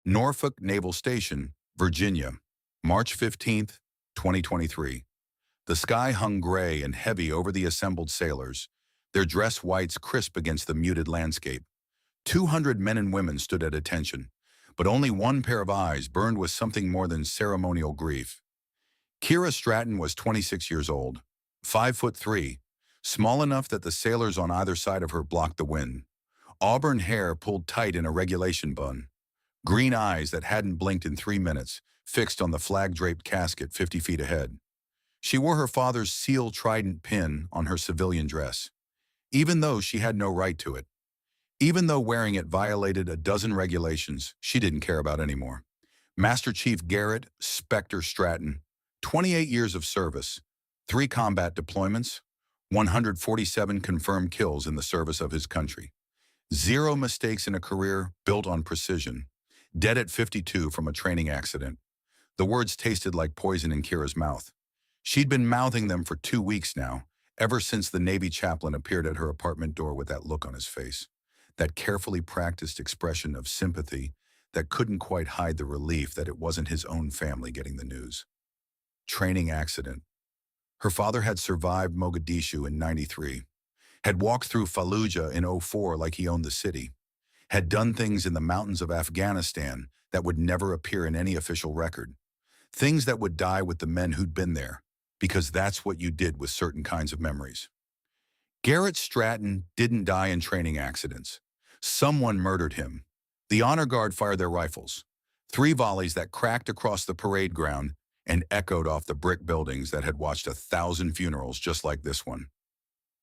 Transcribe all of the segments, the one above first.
Norfolk Naval Station, Virginia, March 15th, 2023. The sky hung gray and heavy over the assembled sailors, their dress whites crisp against the muted landscape. 200 men and women stood at attention, but only one pair of eyes burned with something more than ceremonial grief. Kira Stratton was 26 years old, 5'3", small enough that the sailors on either side of her blocked the wind. Auburn hair pulled tight in a regulation bun. Green eyes that hadn't blinked in 3 minutes, fixed on the flag-draped casket 50 feet ahead. She wore her father's seal trident pin on her civilian dress, even though she had no right to it. Even though wearing it violated a dozen regulations she didn't care about anymore. Master Chief Garrett Spectre Stratton, 28 years of service, 3 combat deployments, 147 confirmed kills in the service of his country. 0 mistakes in a career built on precision. Dead at 52 from a training accident. The words tasted like poison in Kira's mouth. She'd been mouthing them for 2 weeks now, ever since the Navy chaplain appeared at her apartment door with that look on his face. That carefully practiced expression of sympathy that couldn't quite hide the relief that it wasn't his own family getting the news. Training accident. Her father had survived Mogadishu in '93, had walked through Fallujah in '04 like he owned the city, had done things in the mountains of Afghanistan that would never appear in any official record, things that would die with the men who'd been there, because that's what you did with certain kinds of memories. Garrett Stratton didn't die in training accidents. Someone murdered him. The honor guard fired their rifles. 3 volleys that cracked across the parade ground and echoed off the brick buildings that had watched 1,000 funerals just like this one.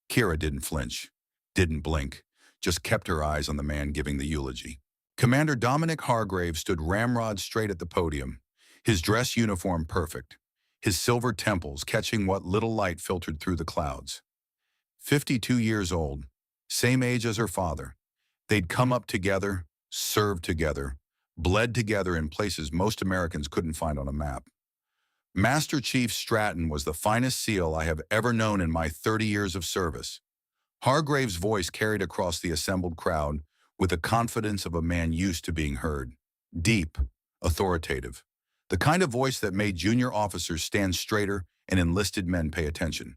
Kira didn't flinch, didn't blink, just kept her eyes on the man giving the eulogy. Commander Dominic Hargrave stood ramrod straight at the podium, his dress uniform perfect, his silver temples catching what little light filtered through the clouds. 52 years old, same age as her father. They'd come up together, served together, bled together in places most Americans couldn't find on a map. Master Chief Stratton was the finest SEAL I have ever known in my 30 years of service. Hargrave's voice carried across the assembled crowd with the confidence of a man used to being heard. Deep, authoritative. The kind of voice that made junior officers stand straighter and enlisted men pay attention.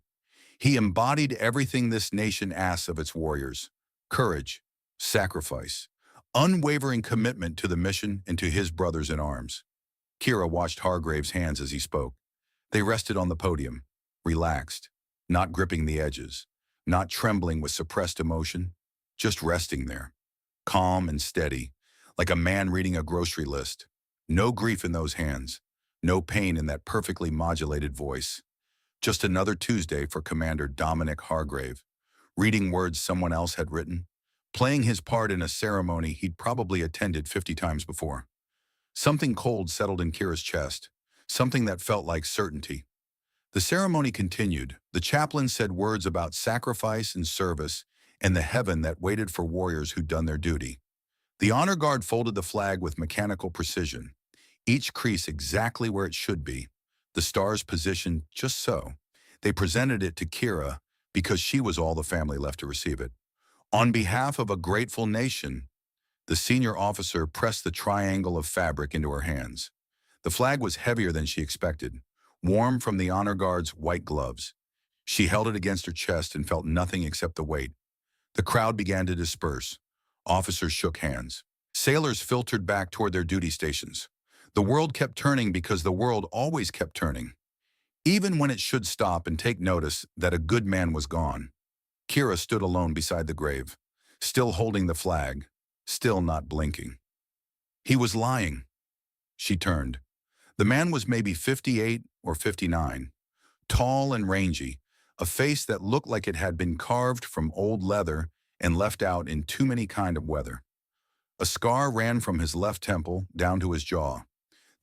He embodied everything this nation asks of its warriors: courage, sacrifice, unwavering commitment to the mission and to his brothers in arms. Kira watched Hargrave's hands as he spoke. They rested on the podium, relaxed, not gripping the edges, not trembling with suppressed emotion, just resting there, calm and steady, like a man reading a grocery list. No grief in those hands, no pain in that perfectly modulated voice. Just another Tuesday for Commander Dominic Hargrave, reading words someone else had written, playing his part in a ceremony he'd probably attended 50 times before. Something cold settled in Kira's chest, something that felt like certainty. The ceremony continued. The chaplain said words about sacrifice and service and the heaven that waited for warriors who'd done their duty. The honor guard folded the flag with mechanical precision, each crease exactly where it should be, the stars positioned just so. They presented it to Kira because she was all the family left to receive it. On behalf of a grateful nation, the senior officer pressed the triangle of fabric into her hands. The flag was heavier than she expected, warm from the honor guard's white gloves. She held it against her chest and felt nothing except the weight. The crowd began to disperse. Officers shook hands. Sailors filtered back toward their duty stations. The world kept turning because the world always kept turning. Even when it should stop and take notice that a good man was gone. Kira stood alone beside the grave, still holding the flag, still not blinking. He was lying. She turned. The man was maybe 58 or 59, tall and rangy, a face that looked like it had been carved from old leather and left out in too many kind of weather. A scar ran from his left temple down to his jaw,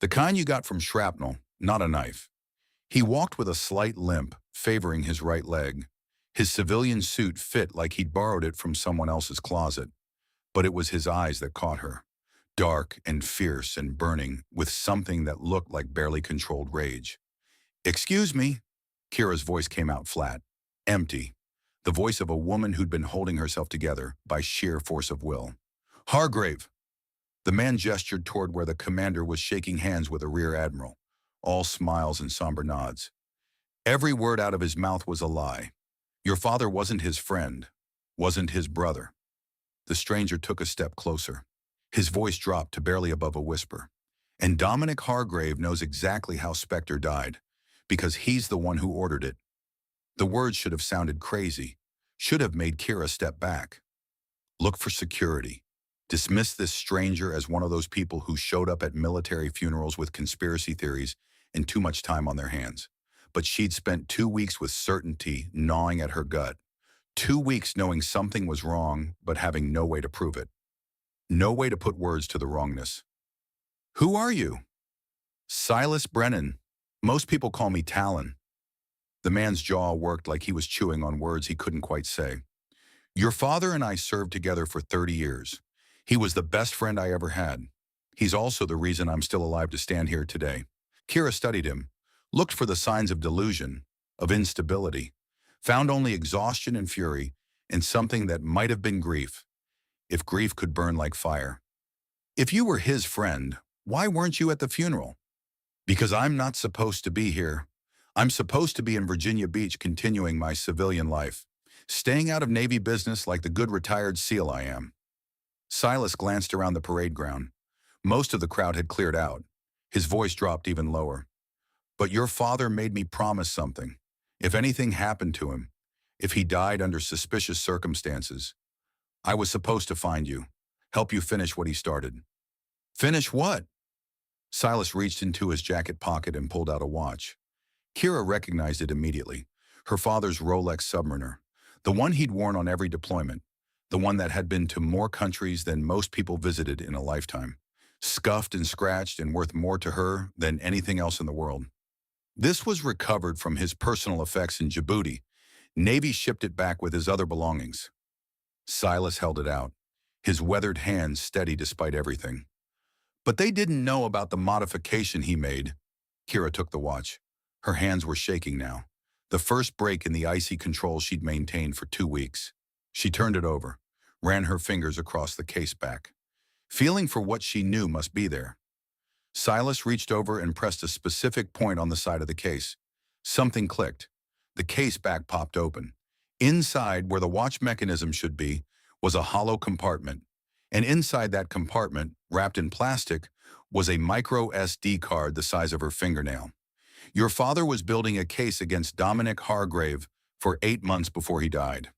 the kind you got from shrapnel, not a knife. He walked with a slight limp, favoring his right leg. His civilian suit fit like he'd borrowed it from someone else's closet. But it was his eyes that caught her, dark and fierce and burning with something that looked like barely controlled rage. "Excuse me," Kira's voice came out flat, empty, the voice of a woman who'd been holding herself together by sheer force of will. "Hargrave." The man gestured toward where the commander was shaking hands with a rear admiral, all smiles and somber nods. Every word out of his mouth was a lie. Your father wasn't his friend, wasn't his brother. The stranger took a step closer. His voice dropped to barely above a whisper. And Dominic Hargrave knows exactly how Spectre died, because he's the one who ordered it. The words should have sounded crazy, should have made Kira step back. Look for security. Dismiss this stranger as one of those people who showed up at military funerals with conspiracy theories and too much time on their hands. But she'd spent 2 weeks with certainty gnawing at her gut. 2 weeks knowing something was wrong, but having no way to prove it. No way to put words to the wrongness. Who are you? Silas Brennan. Most people call me Talon. The man's jaw worked like he was chewing on words he couldn't quite say. Your father and I served together for 30 years. He was the best friend I ever had. He's also the reason I'm still alive to stand here today. Kira studied him, looked for the signs of delusion, of instability, found only exhaustion and fury, and something that might have been grief, if grief could burn like fire. If you were his friend, why weren't you at the funeral? Because I'm not supposed to be here. I'm supposed to be in Virginia Beach continuing my civilian life, staying out of Navy business like the good retired SEAL I am. Silas glanced around the parade ground. Most of the crowd had cleared out. His voice dropped even lower. But your father made me promise something. If anything happened to him, if he died under suspicious circumstances, I was supposed to find you, help you finish what he started. Finish what? Silas reached into his jacket pocket and pulled out a watch. Kira recognized it immediately. Her father's Rolex Submariner, the one he'd worn on every deployment, the one that had been to more countries than most people visited in a lifetime, scuffed and scratched and worth more to her than anything else in the world. This was recovered from his personal effects in Djibouti. Navy shipped it back with his other belongings. Silas held it out, his weathered hands steady despite everything. But they didn't know about the modification he made. Kira took the watch. Her hands were shaking now, the first break in the icy control she'd maintained for 2 weeks. She turned it over, ran her fingers across the case back, feeling for what she knew must be there. Silas reached over and pressed a specific point on the side of the case. Something clicked. The case back popped open. Inside, where the watch mechanism should be, was a hollow compartment. And inside that compartment, wrapped in plastic, was a micro SD card the size of her fingernail. Your father was building a case against Dominic Hargrave for 8 months before he died.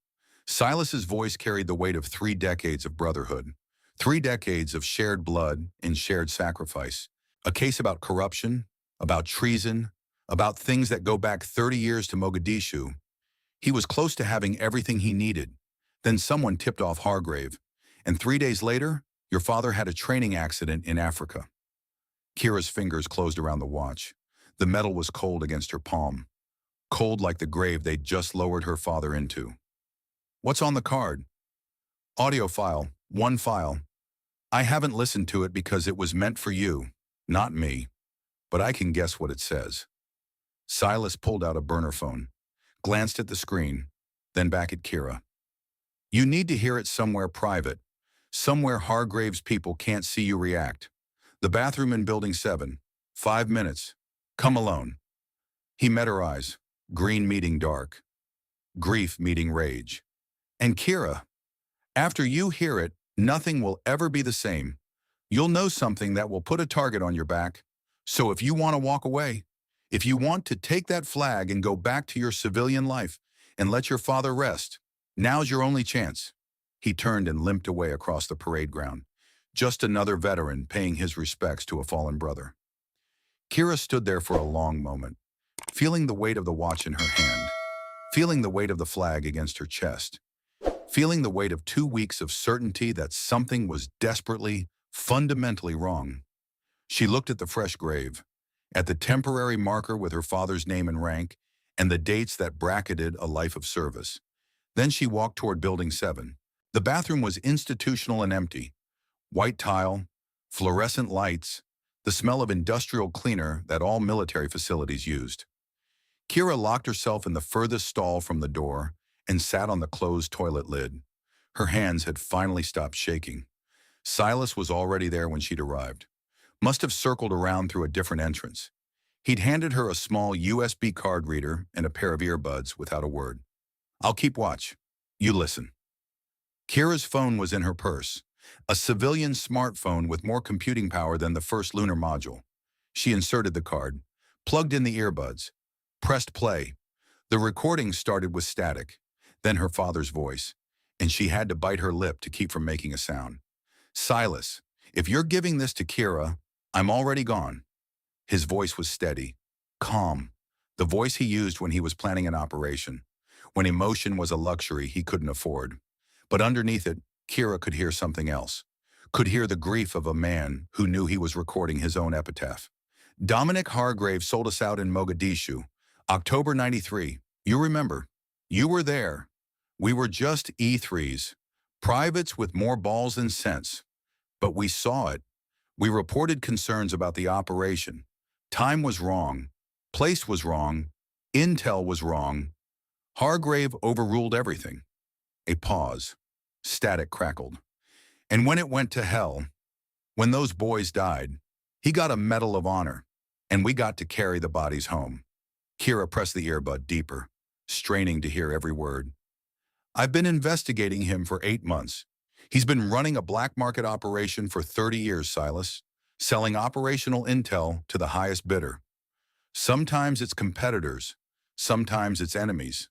Silas's voice carried the weight of 3 decades of brotherhood, 3 decades of shared blood and shared sacrifice. A case about corruption, about treason, about things that go back 30 years to Mogadishu. He was close to having everything he needed. Then someone tipped off Hargrave, and 3 days later, your father had a training accident in Africa. Kira's fingers closed around the watch. The metal was cold against her palm, cold like the grave they'd just lowered her father into. What's on the card? Audio file, 1 file. I haven't listened to it because it was meant for you, not me, but I can guess what it says. Silas pulled out a burner phone, glanced at the screen, then back at Kira. You need to hear it somewhere private, somewhere Hargrave's people can't see you react. The bathroom in Building 7, 5 minutes. Come alone. He met her eyes, green meeting dark, grief meeting rage. And Kira, after you hear it, nothing will ever be the same. You'll know something that will put a target on your back. So if you want to walk away, if you want to take that flag and go back to your civilian life and let your father rest, now's your only chance. He turned and limped away across the parade ground, just another veteran paying his respects to a fallen brother. Kira stood there for a long moment, feeling the weight of the watch in her hand, feeling the weight of the flag against her chest, feeling the weight of 2 weeks of certainty that something was desperately, fundamentally wrong. She looked at the fresh grave, at the temporary marker with her father's name and rank, and the dates that bracketed a life of service. Then she walked toward Building 7. The bathroom was institutional and empty. White tile, fluorescent lights, the smell of industrial cleaner that all military facilities used. Kira locked herself in the furthest stall from the door and sat on the closed toilet lid. Her hands had finally stopped shaking. Silas was already there when she'd arrived. Must have circled around through a different entrance. He'd handed her a small USB card reader and a pair of earbuds without a word. I'll keep watch. You listen. Kira's phone was in her purse, a civilian smartphone with more computing power than the first lunar module. She inserted the card, plugged in the earbuds, pressed play. The recording started with static, then her father's voice, and she had to bite her lip to keep from making a sound. Silas, if you're giving this to Kira, I'm already gone. His voice was steady, calm, the voice he used when he was planning an operation, when emotion was a luxury he couldn't afford. But underneath it, Kira could hear something else, could hear the grief of a man who knew he was recording his own epitaph. Dominic Hargrave sold us out in Mogadishu, October '93. You remember. You were there. We were just E3s, privates with more balls than sense. But we saw it. We reported concerns about the operation. Time was wrong. Place was wrong. Intel was wrong. Hargrave overruled everything. A pause. Static crackled. And when it went to hell, when those boys died, he got a Medal of Honor, and we got to carry the bodies home. Kira pressed the earbud deeper, straining to hear every word. I've been investigating him for 8 months. He's been running a black market operation for 30 years, Silas, selling operational intel to the highest bidder. Sometimes it's competitors, sometimes it's enemies.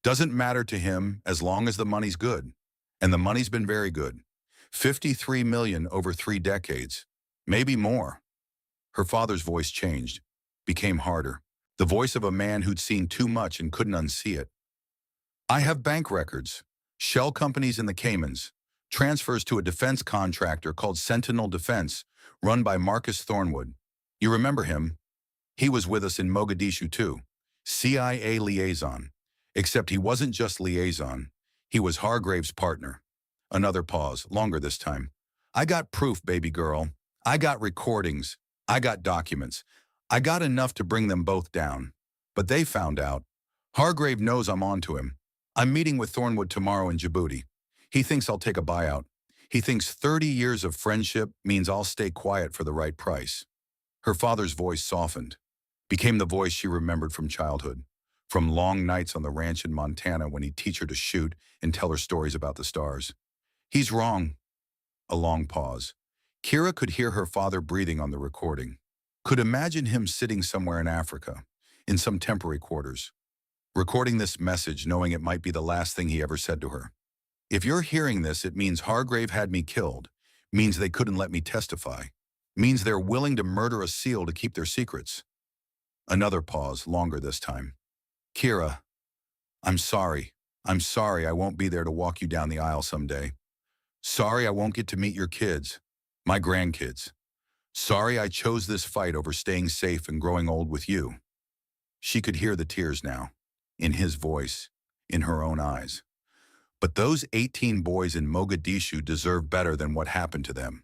Doesn't matter to him as long as the money's good. And the money's been very good. 53 million over 3 decades, maybe more. Her father's voice changed, became harder. The voice of a man who'd seen too much and couldn't unsee it. I have bank records, shell companies in the Caymans, transfers to a defense contractor called Sentinel Defense, run by Marcus Thornwood. You remember him? He was with us in Mogadishu too. CIA liaison. Except he wasn't just liaison. He was Hargrave's partner. Another pause, longer this time. I got proof, baby girl. I got recordings. I got documents. I got enough to bring them both down. But they found out. Hargrave knows I'm on to him. I'm meeting with Thornwood tomorrow in Djibouti. He thinks I'll take a buyout. He thinks 30 years of friendship means I'll stay quiet for the right price. Her father's voice softened, became the voice she remembered from childhood, from long nights on the ranch in Montana when he'd teach her to shoot and tell her stories about the stars. He's wrong. A long pause. Kira could hear her father breathing on the recording, could imagine him sitting somewhere in Africa, in some temporary quarters, recording this message knowing it might be the last thing he ever said to her. If you're hearing this, it means Hargrave had me killed, means they couldn't let me testify, means they're willing to murder a SEAL to keep their secrets. Another pause, longer this time. Kira, I'm sorry. I'm sorry I won't be there to walk you down the aisle someday. Sorry I won't get to meet your kids, my grandkids. Sorry I chose this fight over staying safe and growing old with you. She could hear the tears now, in his voice, in her own eyes. But those 18 boys in Mogadishu deserve better than what happened to them.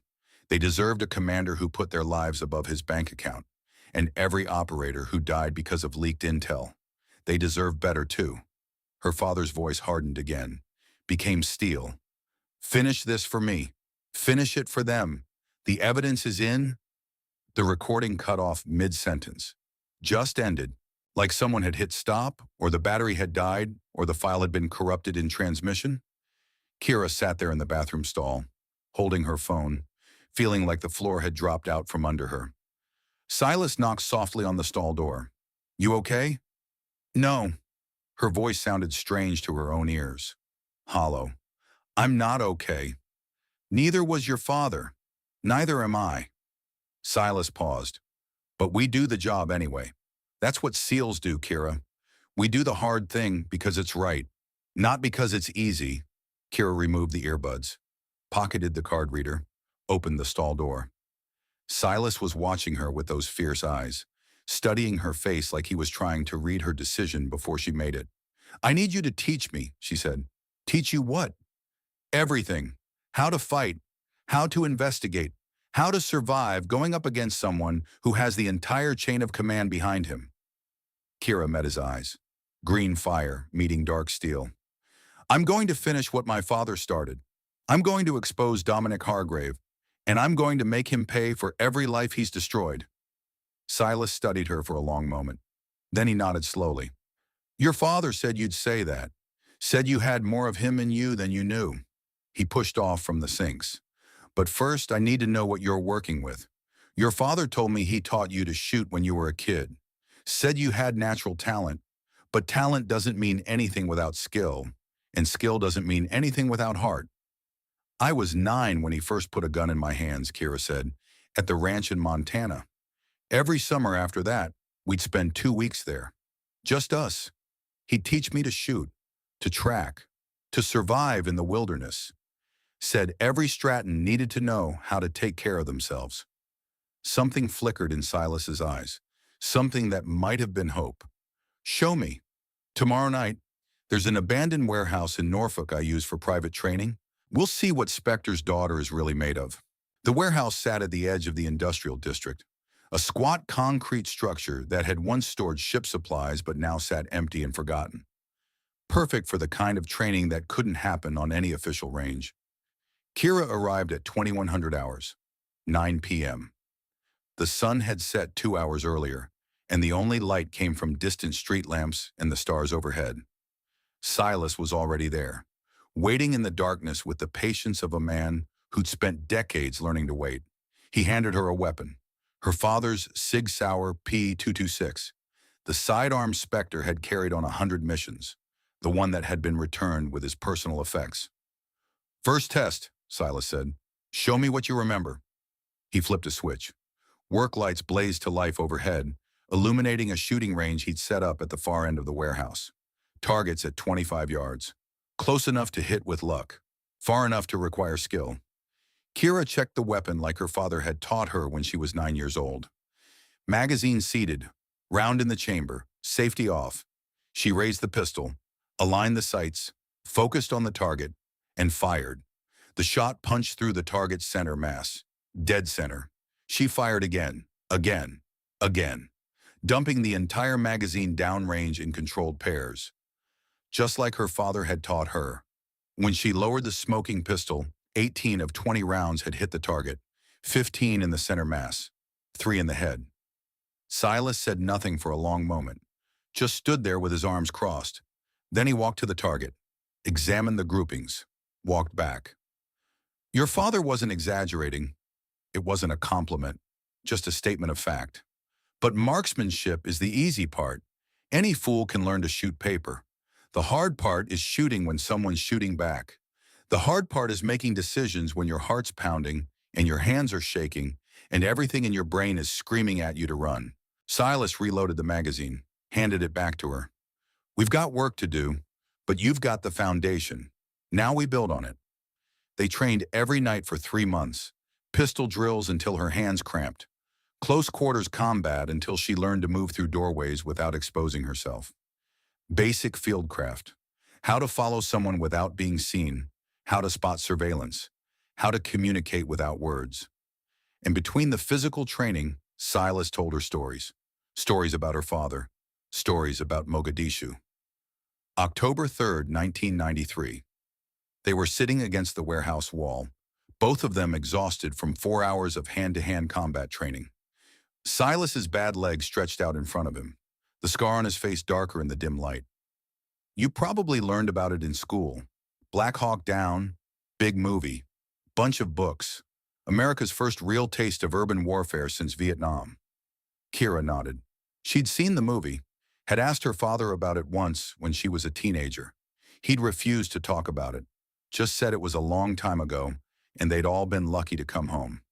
They deserved a commander who put their lives above his bank account, and every operator who died because of leaked intel. They deserve better too. Her father's voice hardened again, became steel. Finish this for me. Finish it for them. The evidence is in. The recording cut off mid-sentence. Just ended, like someone had hit stop, or the battery had died, or the file had been corrupted in transmission. Kira sat there in the bathroom stall, holding her phone, feeling like the floor had dropped out from under her. Silas knocked softly on the stall door. You okay? No. Her voice sounded strange to her own ears. Hollow. I'm not okay. Neither was your father. Neither am I. Silas paused. But we do the job anyway. That's what SEALs do, Kira. We do the hard thing because it's right, not because it's easy. Kira removed the earbuds, pocketed the card reader, opened the stall door. Silas was watching her with those fierce eyes, studying her face like he was trying to read her decision before she made it. I need you to teach me, she said. Teach you what? Everything. How to fight, how to investigate, how to survive going up against someone who has the entire chain of command behind him. Kira met his eyes. Green fire meeting dark steel. I'm going to finish what my father started. I'm going to expose Dominic Hargrave, And I'm going to make him pay for every life he's destroyed. Silas studied her for a long moment. Then he nodded slowly. Your father said you'd say that. Said you had more of him in you than you knew. He pushed off from the sinks. But first, I need to know what you're working with. Your father told me he taught you to shoot when you were a kid. Said you had natural talent. But talent doesn't mean anything without skill. And skill doesn't mean anything without heart. I was 9 when he first put a gun in my hands, Kira said, at the ranch in Montana. Every summer after that, we'd spend 2 weeks there. Just us. He'd teach me to shoot, to track, to survive in the wilderness. Said every Stratton needed to know how to take care of themselves. Something flickered in Silas's eyes, something that might have been hope. Show me. Tomorrow night, there's an abandoned warehouse in Norfolk I use for private training. We'll see what Spector's daughter is really made of. The warehouse sat at the edge of the industrial district, a squat concrete structure that had once stored ship supplies but now sat empty and forgotten. Perfect for the kind of training that couldn't happen on any official range. Kira arrived at 2100 hours, 9 p.m. The sun had set 2 hours earlier, and the only light came from distant street lamps and the stars overhead. Silas was already there, waiting in the darkness with the patience of a man who'd spent decades learning to wait. He handed her a weapon, her father's Sig Sauer P226. The sidearm Spector had carried on 100 missions, the one that had been returned with his personal effects. First test, Silas said. Show me what you remember. He flipped a switch. Work lights blazed to life overhead, illuminating a shooting range he'd set up at the far end of the warehouse. Targets at 25 yards. Close enough to hit with luck. Far enough to require skill. Kira checked the weapon like her father had taught her when she was 9 years old. Magazine seated, round in the chamber, safety off. She raised the pistol, aligned the sights, focused on the target, and fired. The shot punched through the target's center mass. Dead center. She fired again, again, dumping the entire magazine downrange in controlled pairs. Just like her father had taught her. When she lowered the smoking pistol, 18 of 20 rounds had hit the target, 15 in the center mass, 3 in the head. Silas said nothing for a long moment, just stood there with his arms crossed. Then he walked to the target, examined the groupings, walked back. Your father wasn't exaggerating. It wasn't a compliment, just a statement of fact. But marksmanship is the easy part. Any fool can learn to shoot paper. The hard part is shooting when someone's shooting back. The hard part is making decisions when your heart's pounding and your hands are shaking and everything in your brain is screaming at you to run. Silas reloaded the magazine, handed it back to her. We've got work to do, but you've got the foundation. Now we build on it. They trained every night for 3 months, pistol drills until her hands cramped, close quarters combat until she learned to move through doorways without exposing herself. Basic fieldcraft, how to follow someone without being seen, how to spot surveillance, how to communicate without words. And between the physical training, Silas told her stories. Stories about her father, stories about Mogadishu. October 3rd, 1993. They were sitting against the warehouse wall, both of them exhausted from 4 hours of hand-to-hand combat training. Silas's bad leg stretched out in front of him, the scar on his face darker in the dim light. You probably learned about it in school. Black Hawk Down, big movie, bunch of books, America's first real taste of urban warfare since Vietnam. Kira nodded. She'd seen the movie, had asked her father about it once when she was a teenager. He'd refused to talk about it, just said it was a long time ago, and they'd all been lucky to come home.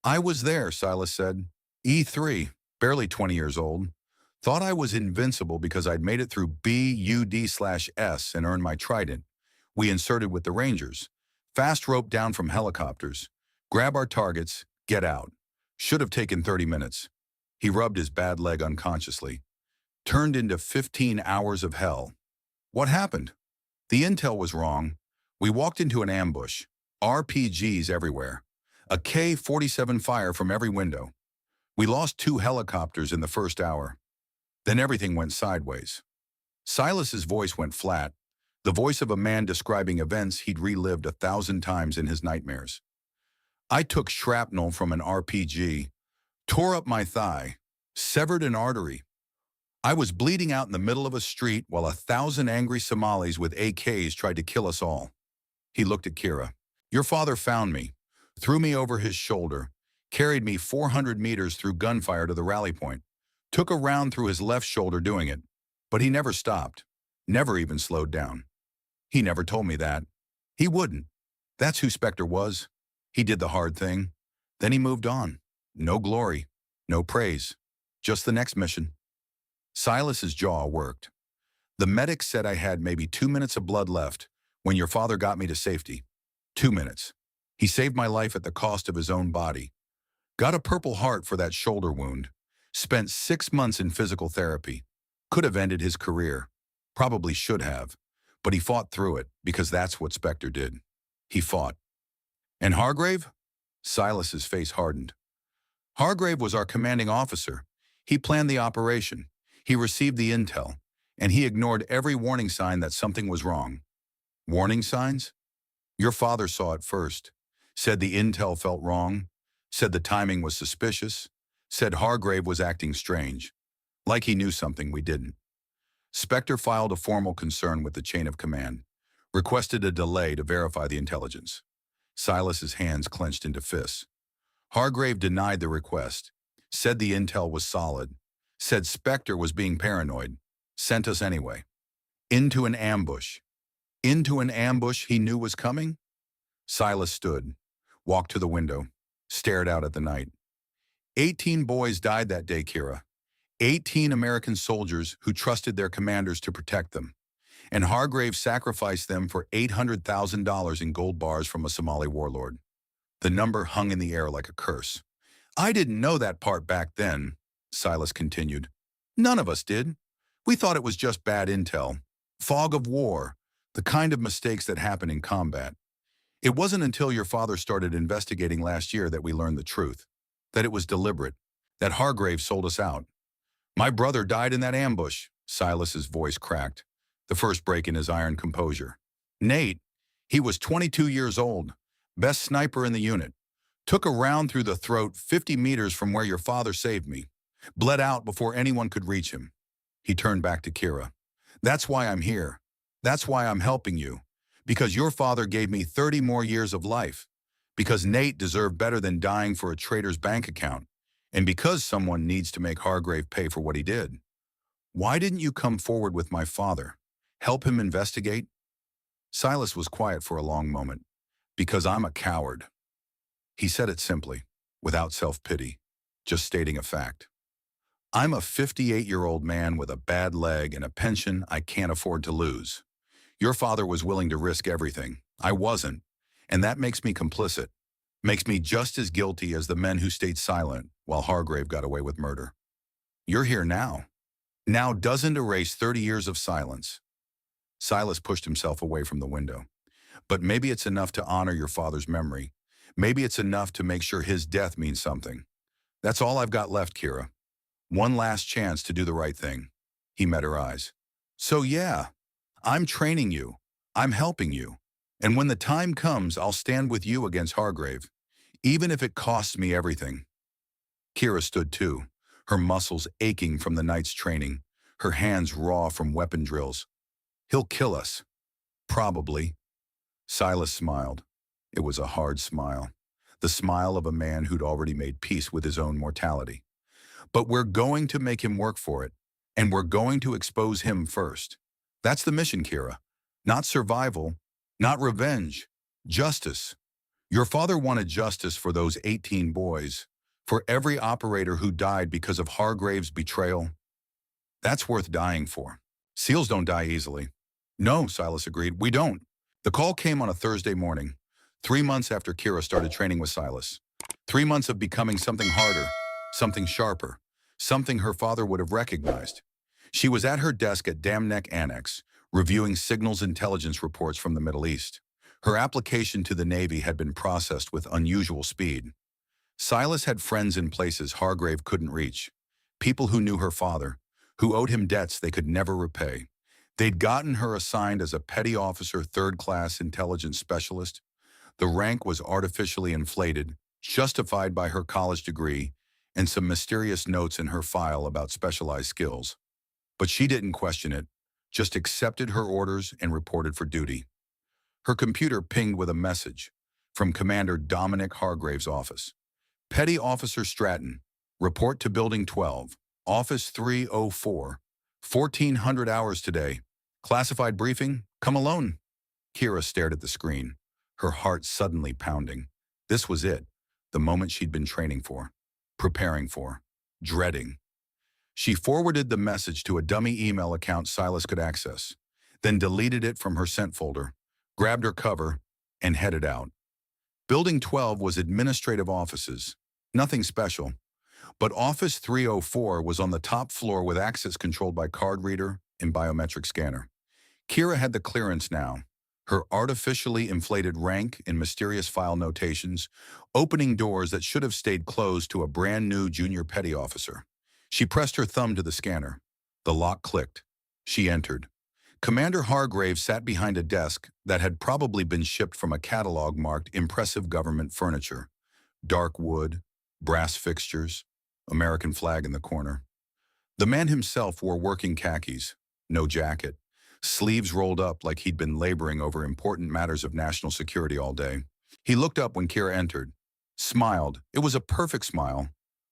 I was there, Silas said. E3, barely 20 years old. Thought I was invincible because I'd made it through BUD/S and earned my trident. We inserted with the Rangers. Fast rope down from helicopters. Grab our targets, get out. Should have taken 30 minutes. He rubbed his bad leg unconsciously. Turned into 15 hours of hell. What happened? The intel was wrong. We walked into an ambush. RPGs everywhere. A K-47 fire from every window. We lost 2 helicopters in the first hour. Then everything went sideways. Silas's voice went flat, the voice of a man describing events he'd relived 1,000 times in his nightmares. I took shrapnel from an RPG, tore up my thigh, severed an artery. I was bleeding out in the middle of a street while 1,000 angry Somalis with AKs tried to kill us all. He looked at Kira. Your father found me, threw me over his shoulder, carried me 400 meters through gunfire to the rally point, took a round through his left shoulder doing it. But he never stopped, never even slowed down. He never told me that. He wouldn't. That's who Spectre was. He did the hard thing. Then he moved on. No glory, no praise, just the next mission. Silas's jaw worked. The medic said I had maybe 2 minutes of blood left when your father got me to safety. 2 minutes. He saved my life at the cost of his own body. Got a Purple Heart for that shoulder wound. Spent 6 months in physical therapy. Could have ended his career. Probably should have. But he fought through it because that's what Spectre did. He fought. And Hargrave? Silas's face hardened. Hargrave was our commanding officer. He planned the operation. He received the intel. And he ignored every warning sign that something was wrong. Warning signs? Your father saw it first. Said the intel felt wrong. Said the timing was suspicious. Said Hargrave was acting strange. Like he knew something we didn't. Spectre filed a formal concern with the chain of command. Requested a delay to verify the intelligence. Silas's hands clenched into fists. Hargrave denied the request. Said the intel was solid. Said Spectre was being paranoid. Sent us anyway. Into an ambush. Into an ambush he knew was coming? Silas stood, walked to the window, stared out at the night. 18 boys died that day, Kira. 18 American soldiers who trusted their commanders to protect them. And Hargrave sacrificed them for $800,000 in gold bars from a Somali warlord. The number hung in the air like a curse. I didn't know that part back then, Silas continued. None of us did. We thought it was just bad intel. Fog of war. The kind of mistakes that happen in combat. It wasn't until your father started investigating last year that we learned the truth. That it was deliberate. That Hargrave sold us out. My brother died in that ambush, Silas's voice cracked, the first break in his iron composure. Nate, he was 22 years old, best sniper in the unit. Took a round through the throat 50 meters from where your father saved me. Bled out before anyone could reach him. He turned back to Kira. That's why I'm here. That's why I'm helping you. Because your father gave me 30 more years of life. Because Nate deserved better than dying for a traitor's bank account. And because someone needs to make Hargrave pay for what he did. Why didn't you come forward with my father? Help him investigate? Silas was quiet for a long moment. Because I'm a coward. He said it simply, without self-pity, just stating a fact. I'm a 58-year-old man with a bad leg and a pension I can't afford to lose. Your father was willing to risk everything. I wasn't. And that makes me complicit. Makes me just as guilty as the men who stayed silent while Hargrave got away with murder. You're here now. Now doesn't erase 30 years of silence. Silas pushed himself away from the window. But maybe it's enough to honor your father's memory. Maybe it's enough to make sure his death means something. That's all I've got left, Kira. One last chance to do the right thing. He met her eyes. So yeah, I'm training you. I'm helping you. And when the time comes, I'll stand with you against Hargrave, even if it costs me everything. Kira stood too, her muscles aching from the night's training, her hands raw from weapon drills. He'll kill us. Probably. Silas smiled. It was a hard smile. The smile of a man who'd already made peace with his own mortality. But we're going to make him work for it, and we're going to expose him first. That's the mission, Kira. Not survival, not revenge, justice. Your father wanted justice for those 18 boys, for every operator who died because of Hargrave's betrayal. That's worth dying for. SEALs don't die easily. No, Silas agreed, we don't. The call came on a Thursday morning, 3 months after Kira started training with Silas. 3 months of becoming something harder, something sharper, something her father would have recognized. She was at her desk at Dam Neck Annex, reviewing signals intelligence reports from the Middle East. Her application to the Navy had been processed with unusual speed. Silas had friends in places Hargrave couldn't reach, people who knew her father, who owed him debts they could never repay. They'd gotten her assigned as a petty officer, third-class intelligence specialist. The rank was artificially inflated, justified by her college degree, and some mysterious notes in her file about specialized skills. But she didn't question it, just accepted her orders and reported for duty. Her computer pinged with a message from Commander Dominic Hargrave's office. Petty Officer Stratton, report to Building 12, Office 304, 1400 hours today. Classified briefing, come alone. Kira stared at the screen, her heart suddenly pounding. This was it, the moment she'd been training for, preparing for, dreading. She forwarded the message to a dummy email account Silas could access, then deleted it from her sent folder, grabbed her cover, and headed out. Building 12 was administrative offices, nothing special, but Office 304 was on the top floor with access controlled by card reader and biometric scanner. Kira had the clearance now, her artificially inflated rank and mysterious file notations, opening doors that should have stayed closed to a brand new junior petty officer. She pressed her thumb to the scanner. The lock clicked. She entered. Commander Hargrave sat behind a desk that had probably been shipped from a catalog marked impressive government furniture. Dark wood, brass fixtures, American flag in the corner. The man himself wore working khakis, no jacket, sleeves rolled up like he'd been laboring over important matters of national security all day. He looked up when Kira entered, smiled. It was a perfect smile,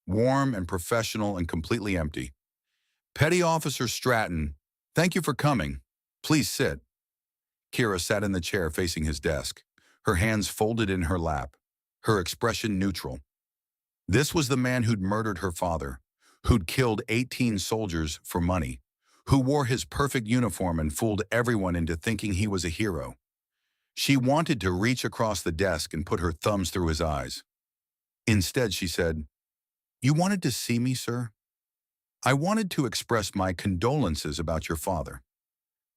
warm and professional and completely empty. Petty Officer Stratton, thank you for coming. Please sit. Kira sat in the chair facing his desk, her hands folded in her lap, her expression neutral. This was the man who'd murdered her father, who'd killed 18 soldiers for money, who wore his perfect uniform and fooled everyone into thinking he was a hero. She wanted to reach across the desk and put her thumbs through his eyes. Instead, she said, "You wanted to see me, sir? I wanted to express my condolences about your father.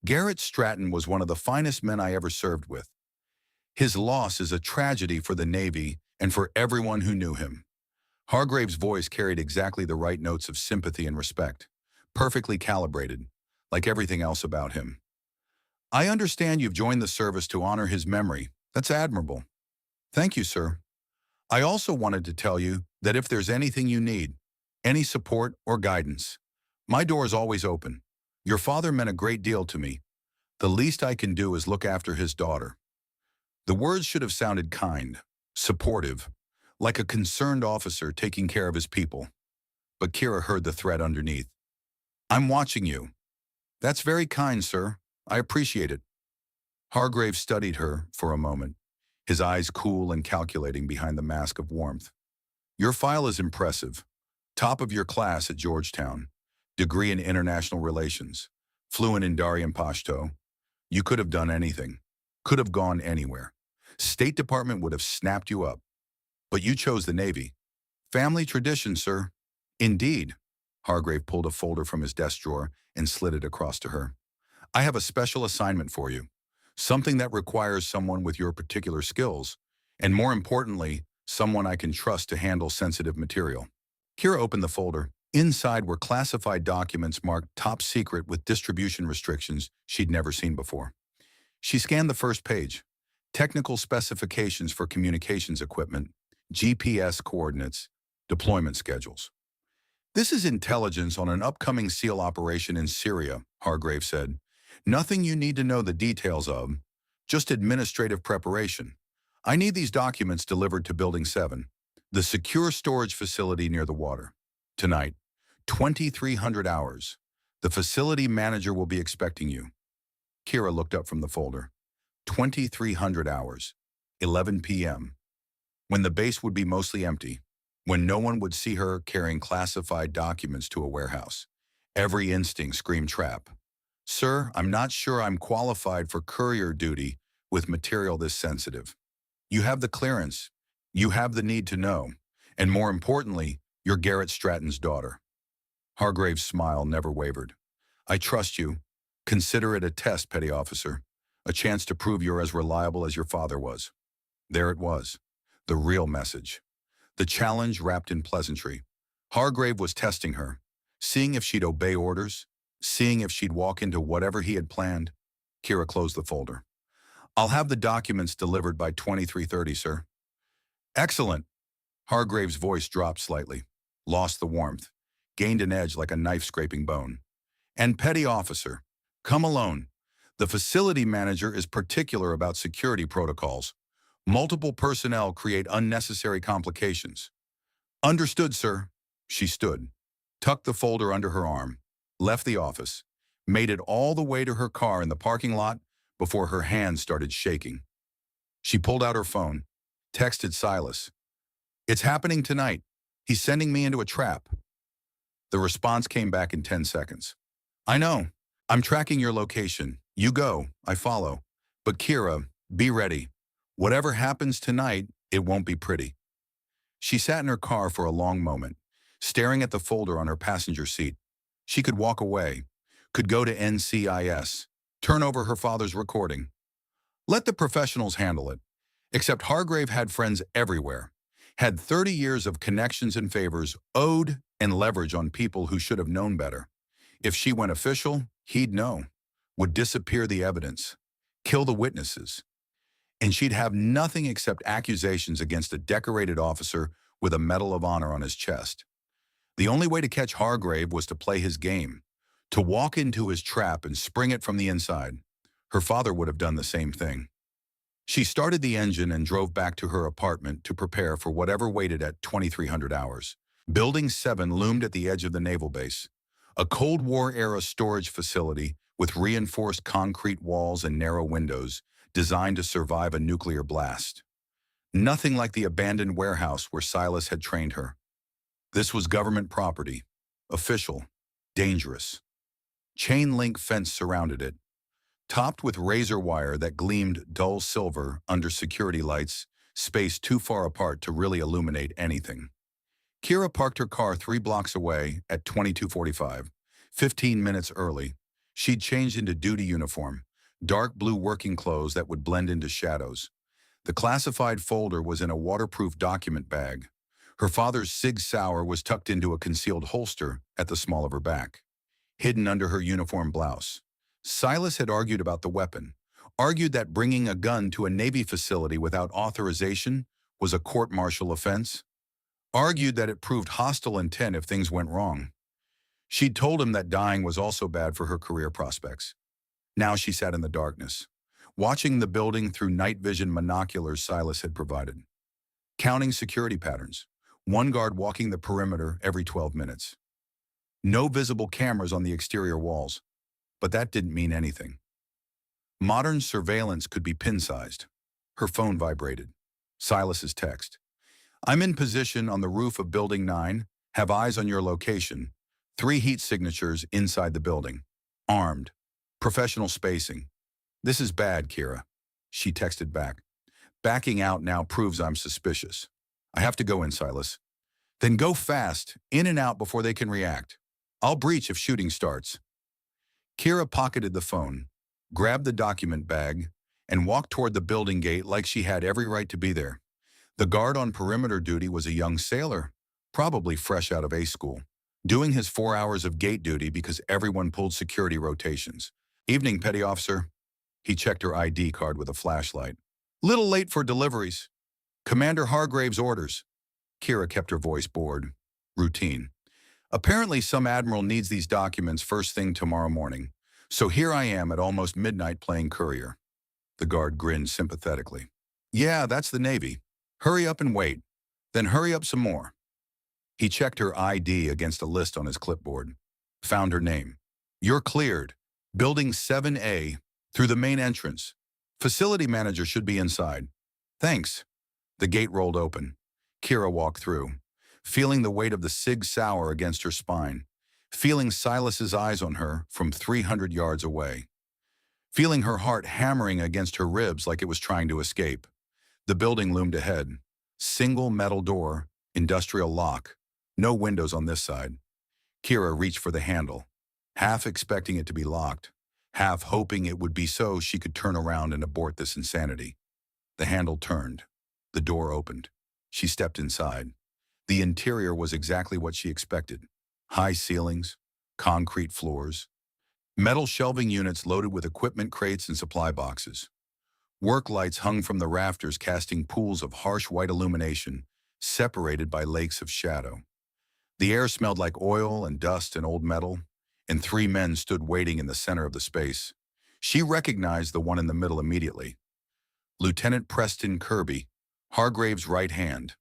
Garrett Stratton was one of the finest men I ever served with. His loss is a tragedy for the Navy and for everyone who knew him." Hargrave's voice carried exactly the right notes of sympathy and respect, perfectly calibrated, like everything else about him. "I understand you've joined the service to honor his memory. That's admirable. Thank you, sir. I also wanted to tell you that if there's anything you need, any support or guidance, my door is always open. Your father meant a great deal to me. The least I can do is look after his daughter." The words should have sounded kind, supportive, like a concerned officer taking care of his people. But Kira heard the threat underneath. "I'm watching you." "That's very kind, sir. I appreciate it." Hargrave studied her for a moment, his eyes cool and calculating behind the mask of warmth. "Your file is impressive. Top of your class at Georgetown. Degree in international relations. Fluent in Dari and Pashto. You could have done anything. Could have gone anywhere. State Department would have snapped you up. But you chose the Navy. Family tradition, sir." "Indeed." Hargrave pulled a folder from his desk drawer and slid it across to her. "I have a special assignment for you. Something that requires someone with your particular skills, and more importantly, someone I can trust to handle sensitive material." Kira opened the folder. Inside were classified documents marked top secret with distribution restrictions she'd never seen before. She scanned the first page. Technical specifications for communications equipment, GPS coordinates, deployment schedules. "This is intelligence on an upcoming SEAL operation in Syria," Hargrave said. "Nothing you need to know the details of, just administrative preparation. I need these documents delivered to Building 7, the secure storage facility near the water. Tonight, 2300 hours. The facility manager will be expecting you." Kira looked up from the folder. 2300 hours, 11 p.m. When the base would be mostly empty, when no one would see her carrying classified documents to a warehouse. Every instinct screamed trap. "Sir, I'm not sure I'm qualified for courier duty with material this sensitive. You have the clearance. You have the need to know. And more importantly, you're Garrett Stratton's daughter." Hargrave's smile never wavered. "I trust you. Consider it a test, petty officer. A chance to prove you're as reliable as your father was." There it was, the real message. The challenge wrapped in pleasantry. Hargrave was testing her, seeing if she'd obey orders, seeing if she'd walk into whatever he had planned. Kira closed the folder. I'll have the documents delivered by 23:30, sir. Excellent. Hargrave's voice dropped slightly, lost the warmth, gained an edge like a knife scraping bone. And petty officer, come alone. The facility manager is particular about security protocols. Multiple personnel create unnecessary complications. Understood, sir. She stood, tucked the folder under her arm, left the office, made it all the way to her car in the parking lot before her hands started shaking. She pulled out her phone, texted Silas. It's happening tonight. He's sending me into a trap. The response came back in 10 seconds. I know. I'm tracking your location. You go. I follow. But Kira, be ready. Whatever happens tonight, it won't be pretty. She sat in her car for a long moment, staring at the folder on her passenger seat. She could walk away, could go to NCIS, turn over her father's recording. Let the professionals handle it. Except Hargrave had friends everywhere, had 30 years of connections and favors owed and leverage on people who should have known better. If she went official, he'd know, would disappear the evidence, kill the witnesses, and she'd have nothing except accusations against a decorated officer with a Medal of Honor on his chest. The only way to catch Hargrave was to play his game, to walk into his trap and spring it from the inside. Her father would have done the same thing. She started the engine and drove back to her apartment to prepare for whatever waited at 2300 hours. Building 7 loomed at the edge of the naval base, a Cold War-era storage facility with reinforced concrete walls and narrow windows designed to survive a nuclear blast. Nothing like the abandoned warehouse where Silas had trained her. This was government property, official, dangerous. Chain link fence surrounded it, topped with razor wire that gleamed dull silver under security lights, spaced too far apart to really illuminate anything. Kira parked her car 3 blocks away at 22:45, 15 minutes early. She'd changed into duty uniform, dark blue working clothes that would blend into shadows. The classified folder was in a waterproof document bag. Her father's Sig Sauer was tucked into a concealed holster at the small of her back, hidden under her uniform blouse. Silas had argued about the weapon, argued that bringing a gun to a Navy facility without authorization was a court-martial offense, argued that it proved hostile intent if things went wrong. She'd told him that dying was also bad for her career prospects. Now she sat in the darkness, watching the building through night vision monoculars Silas had provided, counting security patterns, one guard walking the perimeter every 12 minutes. No visible cameras on the exterior walls, but that didn't mean anything. Modern surveillance could be pin-sized. Her phone vibrated. Silas's text. I'm in position on the roof of Building 9, have eyes on your location. 3 heat signatures inside the building. Armed. Professional spacing. This is bad, Kira. She texted back. Backing out now proves I'm suspicious. I have to go in, Silas. Then go fast, in and out before they can react. I'll breach if shooting starts. Kira pocketed the phone, grabbed the document bag, and walked toward the building gate like she had every right to be there. The guard on perimeter duty was a young sailor, probably fresh out of A school, doing his 4 hours of gate duty because everyone pulled security rotations. Evening, petty officer. He checked her ID card with a flashlight. Little late for deliveries. Commander Hargrave's orders. Kira kept her voice bored. Routine. Apparently some admiral needs these documents first thing tomorrow morning, so here I am at almost midnight playing courier. The guard grinned sympathetically. Yeah, that's the Navy. Hurry up and wait. Then hurry up some more. He checked her ID against a list on his clipboard. Found her name. You're cleared. Building 7A, through the main entrance. Facility manager should be inside. Thanks. The gate rolled open. Kira walked through, feeling the weight of the Sig Sauer against her spine, feeling Silas's eyes on her from 300 yards away, feeling her heart hammering against her ribs like it was trying to escape. The building loomed ahead. Single metal door, industrial lock, no windows on this side. Kira reached for the handle, half expecting it to be locked, half hoping it would be so she could turn around and abort this insanity. The handle turned. The door opened. She stepped inside. The interior was exactly what she expected. High ceilings, concrete floors, metal shelving units loaded with equipment crates and supply boxes. Work lights hung from the rafters, casting pools of harsh white illumination, separated by lakes of shadow. The air smelled like oil and dust and old metal, and three men stood waiting in the center of the space. She recognized the one in the middle immediately. Lieutenant Preston Kirby, Hargrave's right hand,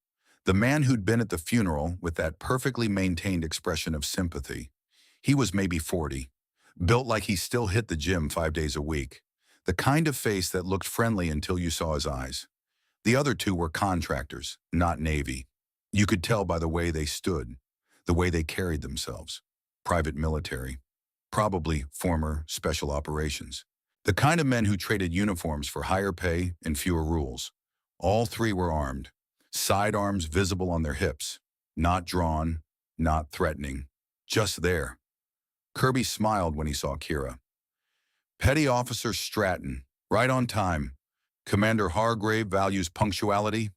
the man who'd been at the funeral with that perfectly maintained expression of sympathy. He was maybe 40, built like he still hit the gym 5 days a week, the kind of face that looked friendly until you saw his eyes. The other two were contractors, not Navy. You could tell by the way they stood, the way they carried themselves. Private military, probably former special operations. The kind of men who traded uniforms for higher pay and fewer rules. All three were armed, sidearms visible on their hips, not drawn, not threatening, just there. Kirby smiled when he saw Kira. Petty Officer Stratton, right on time. Commander Hargrave values punctuality.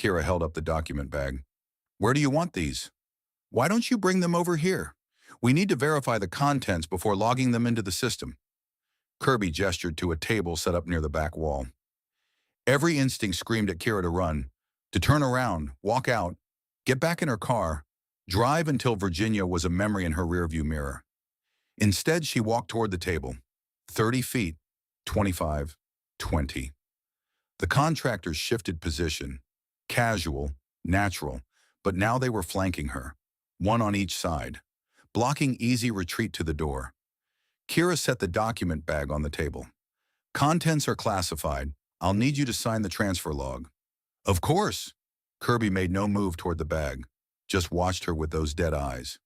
Kira held up the document bag. Where do you want these? Why don't you bring them over here? We need to verify the contents before logging them into the system. Kirby gestured to a table set up near the back wall. Every instinct screamed at Kira to run, to turn around, walk out, get back in her car, drive until Virginia was a memory in her rearview mirror. Instead, she walked toward the table. 30 feet, 25, 20. The contractors shifted position, casual, natural, but now they were flanking her, one on each side, blocking easy retreat to the door. Kira set the document bag on the table. Contents are classified. I'll need you to sign the transfer log. Of course. Kirby made no move toward the bag, just watched her with those dead eyes.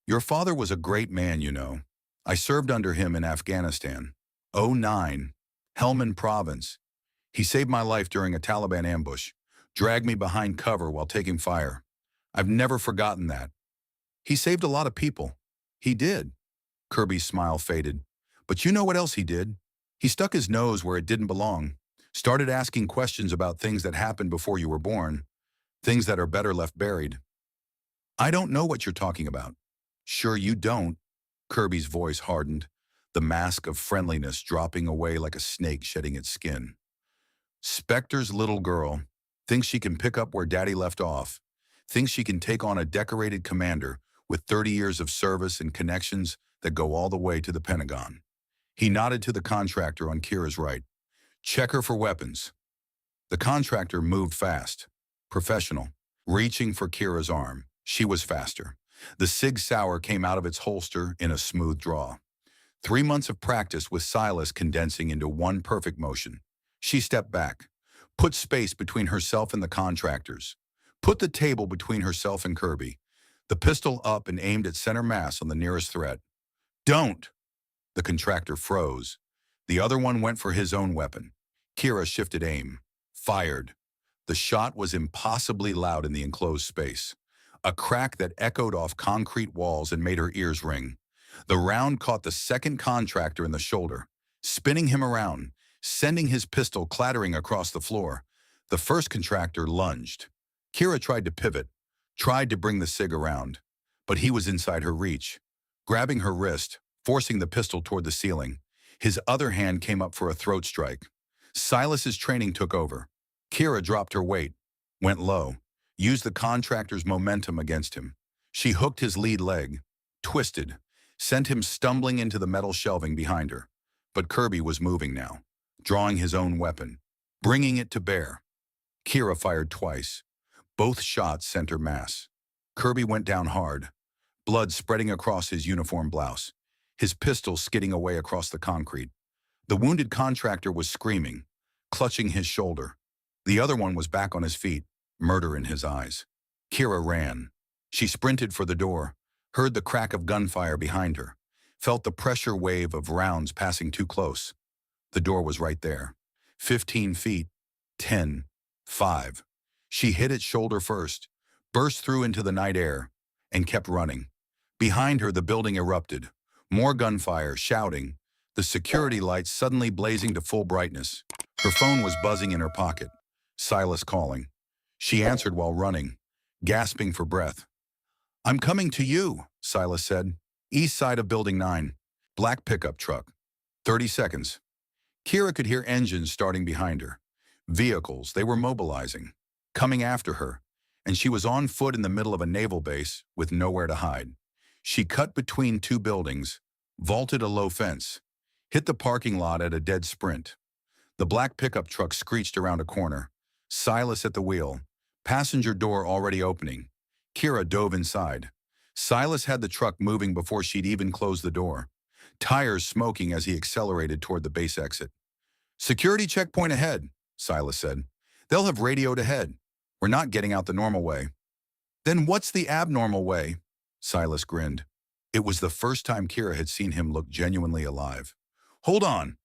Your father was a great man, you know. I served under him in Afghanistan. '09, Helmand Province. He saved my life during a Taliban ambush, dragged me behind cover while taking fire. I've never forgotten that. He saved a lot of people. He did. Kirby's smile faded. But you know what else he did? He stuck his nose where it didn't belong, started asking questions about things that happened before you were born, things that are better left buried. I don't know what you're talking about. Sure you don't. Kirby's voice hardened, the mask of friendliness dropping away like a snake shedding its skin. Spectre's little girl thinks she can pick up where Daddy left off, thinks she can take on a decorated commander with 30 years of service and connections that go all the way to the Pentagon. He nodded to the contractor on Kira's right. Check her for weapons. The contractor moved fast, professional, reaching for Kira's arm. She was faster. The Sig Sauer came out of its holster in a smooth draw. 3 months of practice with Silas condensing into one perfect motion. She stepped back, put space between herself and the contractors, put the table between herself and Kirby, the pistol up and aimed at center mass on the nearest threat. Don't! The contractor froze. The other one went for his own weapon. Kira shifted aim, fired. The shot was impossibly loud in the enclosed space. A crack that echoed off concrete walls and made her ears ring. The round caught the second contractor in the shoulder, spinning him around, sending his pistol clattering across the floor. The first contractor lunged. Kira tried to pivot, tried to bring the Sig around, but he was inside her reach, grabbing her wrist, forcing the pistol toward the ceiling. His other hand came up for a throat strike. Silas's training took over. Kira dropped her weight, went low, used the contractor's momentum against him. She hooked his lead leg, twisted, sent him stumbling into the metal shelving behind her. But Kirby was moving now, drawing his own weapon, bringing it to bear. Kira fired twice. Both shots sent her mass. Kirby went down hard, blood spreading across his uniform blouse, his pistol skidding away across the concrete. The wounded contractor was screaming, clutching his shoulder. The other one was back on his feet, murder in his eyes. Kira ran. She sprinted for the door, heard the crack of gunfire behind her, felt the pressure wave of rounds passing too close. The door was right there. 15 feet, 10, 5. She hit its shoulder first, burst through into the night air, and kept running. Behind her, the building erupted. More gunfire, shouting, the security lights suddenly blazing to full brightness. Her phone was buzzing in her pocket. Silas calling. She answered while running, gasping for breath. I'm coming to you, Silas said. East side of Building 9. Black pickup truck. 30 seconds. Kira could hear engines starting behind her. Vehicles, they were mobilizing, coming after her, and she was on foot in the middle of a naval base with nowhere to hide. She cut between two buildings, vaulted a low fence, hit the parking lot at a dead sprint. The black pickup truck screeched around a corner. Silas at the wheel, passenger door already opening. Kira dove inside. Silas had the truck moving before she'd even closed the door, tires smoking as he accelerated toward the base exit. "Security checkpoint ahead," Silas said. "They'll have radioed ahead. We're not getting out the normal way." "Then what's the abnormal way?" Silas grinned. It was the first time Kira had seen him look genuinely alive. "Hold on."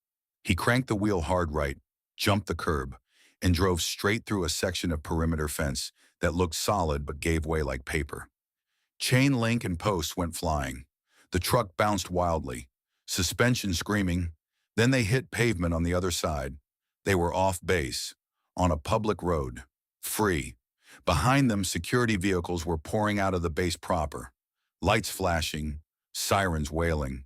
He cranked the wheel hard right, jumped the curb, and drove straight through a section of perimeter fence that looked solid but gave way like paper. Chain link and posts went flying. The truck bounced wildly, suspension screaming. Then they hit pavement on the other side. They were off base, on a public road, free. Behind them, security vehicles were pouring out of the base proper, lights flashing, sirens wailing.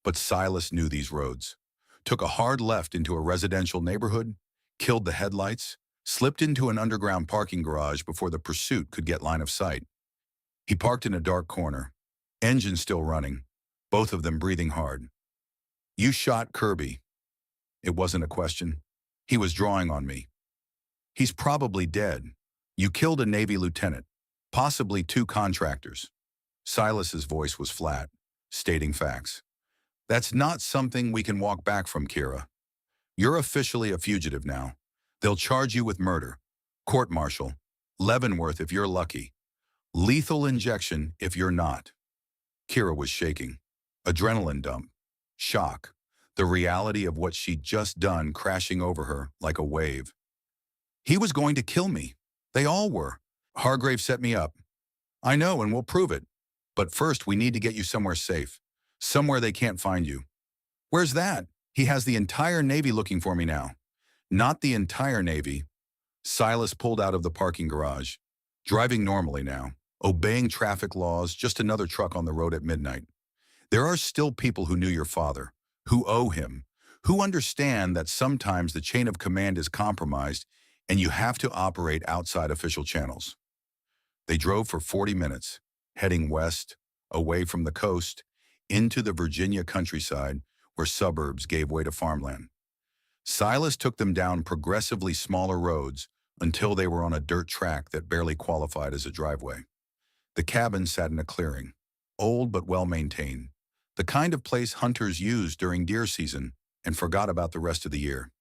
But Silas knew these roads. Took a hard left into a residential neighborhood, killed the headlights, slipped into an underground parking garage before the pursuit could get line of sight. He parked in a dark corner, engine still running, both of them breathing hard. "You shot Kirby." It wasn't a question. "He was drawing on me." "He's probably dead. You killed a Navy lieutenant, possibly two contractors." Silas's voice was flat, stating facts. "That's not something we can walk back from, Kira. You're officially a fugitive now. They'll charge you with murder, court-martial, Leavenworth if you're lucky, lethal injection if you're not." Kira was shaking. Adrenaline dump. Shock. The reality of what she'd just done crashing over her like a wave. "He was going to kill me. They all were. Hargrave set me up." "I know, and we'll prove it. But first we need to get you somewhere safe. Somewhere they can't find you." "Where's that? He has the entire Navy looking for me now." "Not the entire Navy." Silas pulled out of the parking garage, driving normally now, obeying traffic laws, just another truck on the road at midnight. "There are still people who knew your father, who owe him, who understand that sometimes the chain of command is compromised and you have to operate outside official channels." They drove for 40 minutes, heading west, away from the coast, into the Virginia countryside where suburbs gave way to farmland. Silas took them down progressively smaller roads until they were on a dirt track that barely qualified as a driveway. The cabin sat in a clearing, old but well-maintained, the kind of place hunters used during deer season and forgot about the rest of the year.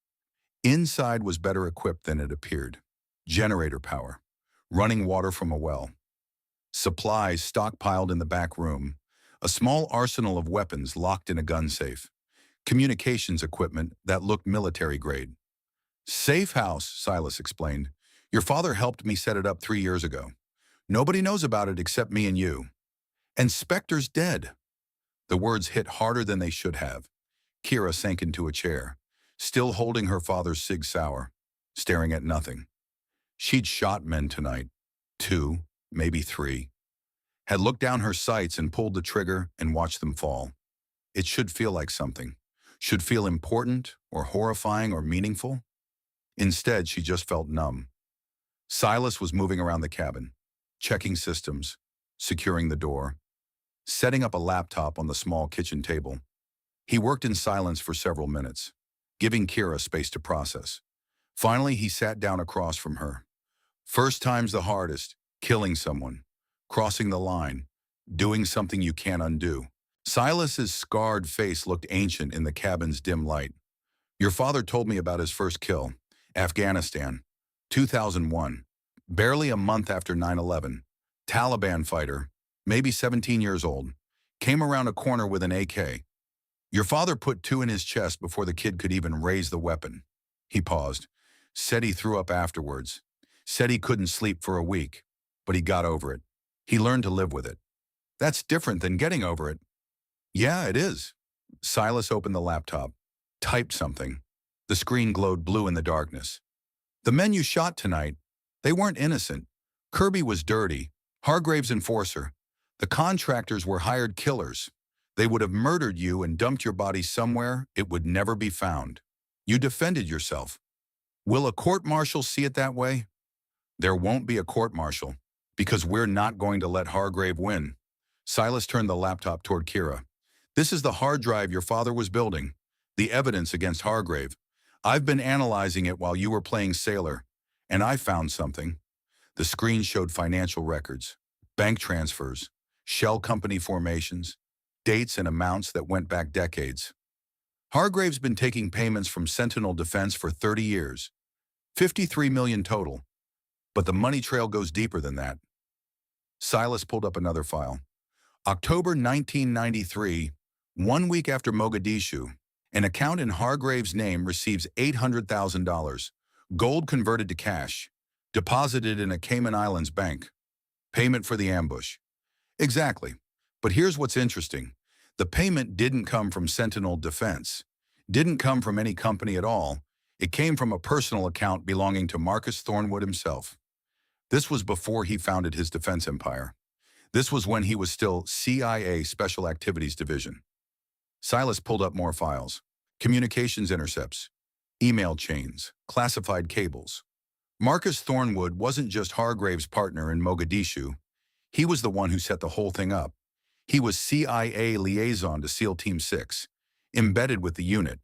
Inside was better equipped than it appeared. Generator power, running water from a well, supplies stockpiled in the back room, a small arsenal of weapons locked in a gun safe, communications equipment that looked military grade. "Safe house," Silas explained. "Your father helped me set it up 3 years ago. Nobody knows about it except me and you. And Spector's dead." The words hit harder than they should have. Kira sank into a chair, still holding her father's Sig Sauer, staring at nothing. She'd shot men tonight. 2, maybe 3. Had looked down her sights and pulled the trigger and watched them fall. It should feel like something. Should feel important or horrifying or meaningful. Instead, she just felt numb. Silas was moving around the cabin, checking systems, securing the door, setting up a laptop on the small kitchen table. He worked in silence for several minutes, giving Kira space to process. Finally, he sat down across from her. First time's the hardest, killing someone, crossing the line, doing something you can't undo. Silas's scarred face looked ancient in the cabin's dim light. "Your father told me about his first kill, Afghanistan, 2001, barely a month after 9/11. Taliban fighter, maybe 17 years old, came around a corner with an AK. Your father put 2 in his chest before the kid could even raise the weapon." He paused, said he threw up afterwards, said he couldn't sleep for a week, but he got over it. He learned to live with it. "That's different than getting over it." "Yeah, it is." Silas opened the laptop, typed something. The screen glowed blue in the darkness. "The men you shot tonight, they weren't innocent. Kirby was dirty, Hargrave's enforcer. The contractors were hired killers. They would have murdered you and dumped your body somewhere it would never be found." You defended yourself. Will a court-martial see it that way? There won't be a court-martial, because we're not going to let Hargrave win. Silas turned the laptop toward Kira. This is the hard drive your father was building. The evidence against Hargrave. I've been analyzing it while you were playing sailor, and I found something. The screen showed financial records, bank transfers, shell company formations, dates and amounts that went back decades. Hargrave's been taking payments from Sentinel Defense for 30 years, 53 million total, but the money trail goes deeper than that. Silas pulled up another file. October 1993, 1 week after Mogadishu, an account in Hargrave's name receives $800,000, gold converted to cash, deposited in a Cayman Islands bank. Payment for the ambush. Exactly. But here's what's interesting. The payment didn't come from Sentinel Defense. Didn't come from any company at all. It came from a personal account belonging to Marcus Thornwood himself. This was before he founded his defense empire. This was when he was still CIA Special Activities Division. Silas pulled up more files. Communications intercepts, email chains, classified cables. Marcus Thornwood wasn't just Hargrave's partner in Mogadishu. He was the one who set the whole thing up. He was CIA liaison to SEAL Team 6, embedded with the unit,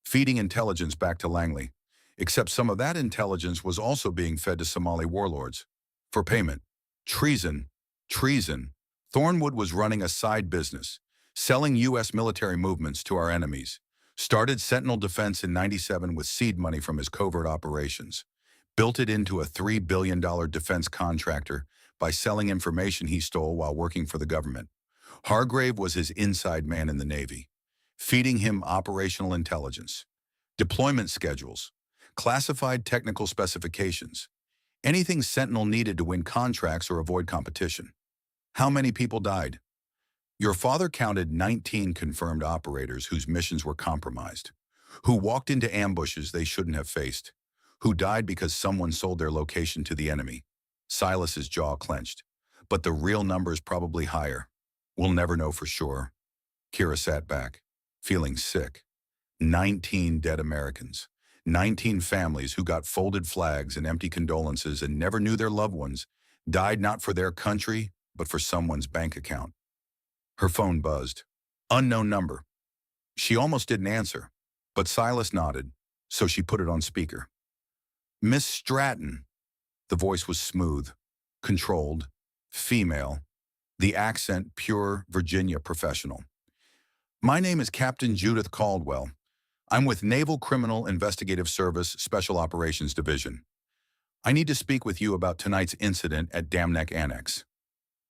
feeding intelligence back to Langley. Except some of that intelligence was also being fed to Somali warlords. For payment. Treason. Treason. Thornwood was running a side business, selling U.S. military movements to our enemies. Started Sentinel Defense in '97 with seed money from his covert operations. Built it into a $3 billion defense contractor by selling information he stole while working for the government. Hargrave was his inside man in the Navy, feeding him operational intelligence, deployment schedules, classified technical specifications, anything Sentinel needed to win contracts or avoid competition. How many people died? Your father counted 19 confirmed operators whose missions were compromised, who walked into ambushes they shouldn't have faced, who died because someone sold their location to the enemy. Silas's jaw clenched. But the real number is probably higher. We'll never know for sure. Kira sat back, feeling sick. 19 dead Americans. 19 families who got folded flags and empty condolences and never knew their loved ones died not for their country, but for someone's bank account. Her phone buzzed. Unknown number. She almost didn't answer, but Silas nodded, so she put it on speaker. Miss Stratton. The voice was smooth, controlled, female, the accent pure Virginia professional. My name is Captain Judith Caldwell. I'm with Naval Criminal Investigative Service Special Operations Division. I need to speak with you about tonight's incident at Dam Neck Annex.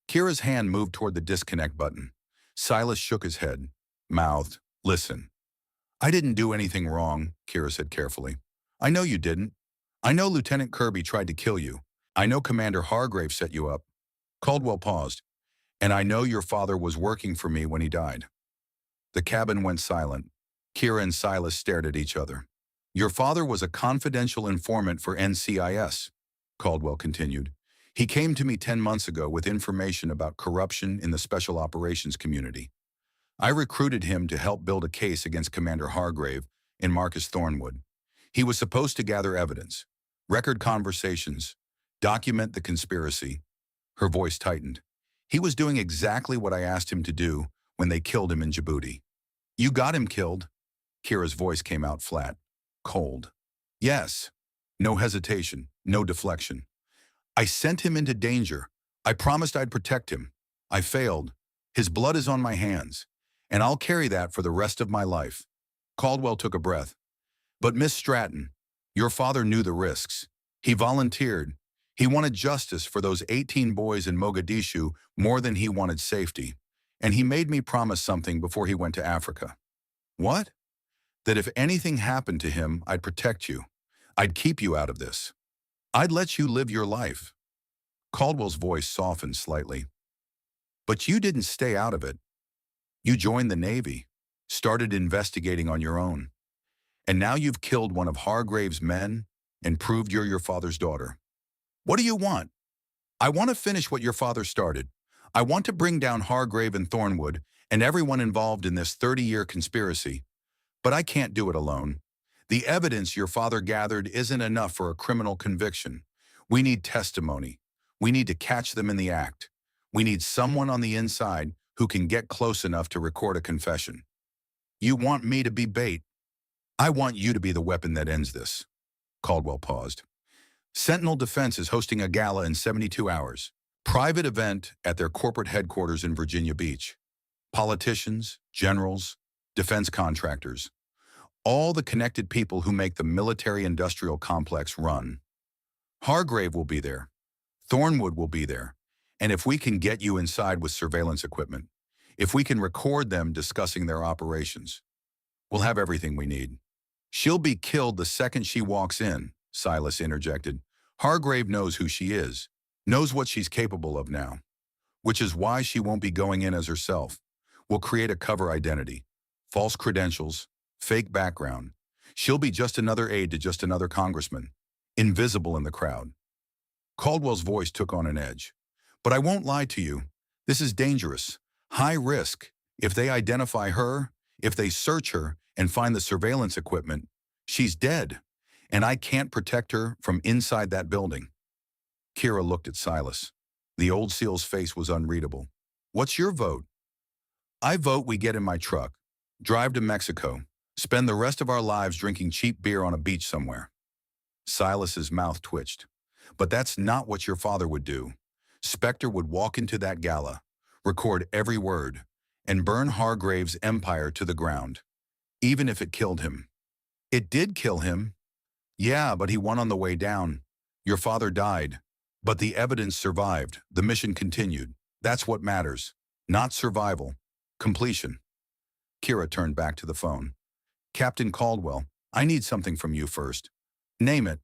Kira's hand moved toward the disconnect button. Silas shook his head, mouthed, listen. I didn't do anything wrong, Kira said carefully. I know you didn't. I know Lieutenant Kirby tried to kill you. I know Commander Hargrave set you up. Caldwell paused. And I know your father was working for me when he died. The cabin went silent. Kira and Silas stared at each other. Your father was a confidential informant for NCIS, Caldwell continued. He came to me 10 months ago with information about corruption in the special operations community. I recruited him to help build a case against Commander Hargrave and Marcus Thornwood. He was supposed to gather evidence, record conversations, document the conspiracy. Her voice tightened. He was doing exactly what I asked him to do when they killed him in Djibouti. You got him killed. Kira's voice came out flat, cold. Yes. No hesitation, no deflection. I sent him into danger. I promised I'd protect him. I failed. His blood is on my hands, and I'll carry that for the rest of my life. Caldwell took a breath. But Miss Stratton, your father knew the risks. He volunteered. He wanted justice for those 18 boys in Mogadishu more than he wanted safety. And he made me promise something before he went to Africa. What? That if anything happened to him, I'd protect you. I'd keep you out of this. I'd let you live your life. Caldwell's voice softened slightly. But you didn't stay out of it. You joined the Navy, started investigating on your own. And now you've killed one of Hargrave's men and proved you're your father's daughter. What do you want? I want to finish what your father started. I want to bring down Hargrave and Thornwood and everyone involved in this 30-year conspiracy. But I can't do it alone. The evidence your father gathered isn't enough for a criminal conviction. We need testimony. We need to catch them in the act. We need someone on the inside who can get close enough to record a confession. You want me to be bait? I want you to be the weapon that ends this. Caldwell paused. Sentinel Defense is hosting a gala in 72 hours. Private event at their corporate headquarters in Virginia Beach. Politicians, generals, defense contractors, all the connected people who make the military-industrial complex run. Hargrave will be there. Thornwood will be there. And if we can get you inside with surveillance equipment, if we can record them discussing their operations, we'll have everything we need. She'll be killed the second she walks in, Silas interjected. Hargrave knows who she is, knows what she's capable of now, which is why she won't be going in as herself. We'll create a cover identity, false credentials, fake background. She'll be just another aide to just another congressman, invisible in the crowd. Caldwell's voice took on an edge. But I won't lie to you. This is dangerous, high risk. If they identify her, if they search her and find the surveillance equipment, she's dead, and I can't protect her from inside that building. Kira looked at Silas. The old SEAL's face was unreadable. What's your vote? I vote we get in my truck, drive to Mexico, spend the rest of our lives drinking cheap beer on a beach somewhere. Silas's mouth twitched. But that's not what your father would do. Spectre would walk into that gala, record every word, and burn Hargrave's empire to the ground, even if it killed him. It did kill him. Yeah, but he won on the way down. Your father died, but the evidence survived. The mission continued. That's what matters. Not survival. Completion. Kira turned back to the phone. Captain Caldwell, I need something from you first. Name it.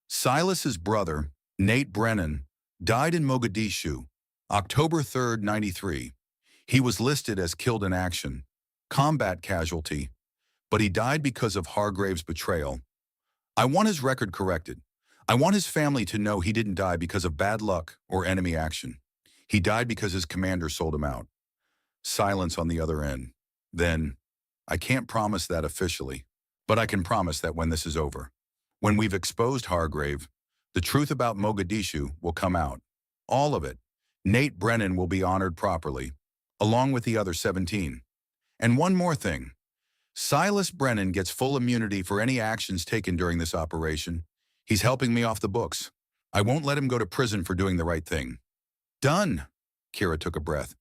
Silas's brother, Nate Brennan, died in Mogadishu, October 3rd, 93. He was listed as killed in action, combat casualty, but he died because of Hargrave's betrayal. I want his record corrected. I want his family to know he didn't die because of bad luck or enemy action. He died because his commander sold him out. Silence on the other end. Then, I can't promise that officially, but I can promise that when this is over, when we've exposed Hargrave, the truth about Mogadishu will come out. All of it. Nate Brennan will be honored properly, along with the other 17. And one more thing. Silas Brennan gets full immunity for any actions taken during this operation. He's helping me off the books. I won't let him go to prison for doing the right thing. Done. Kira took a breath.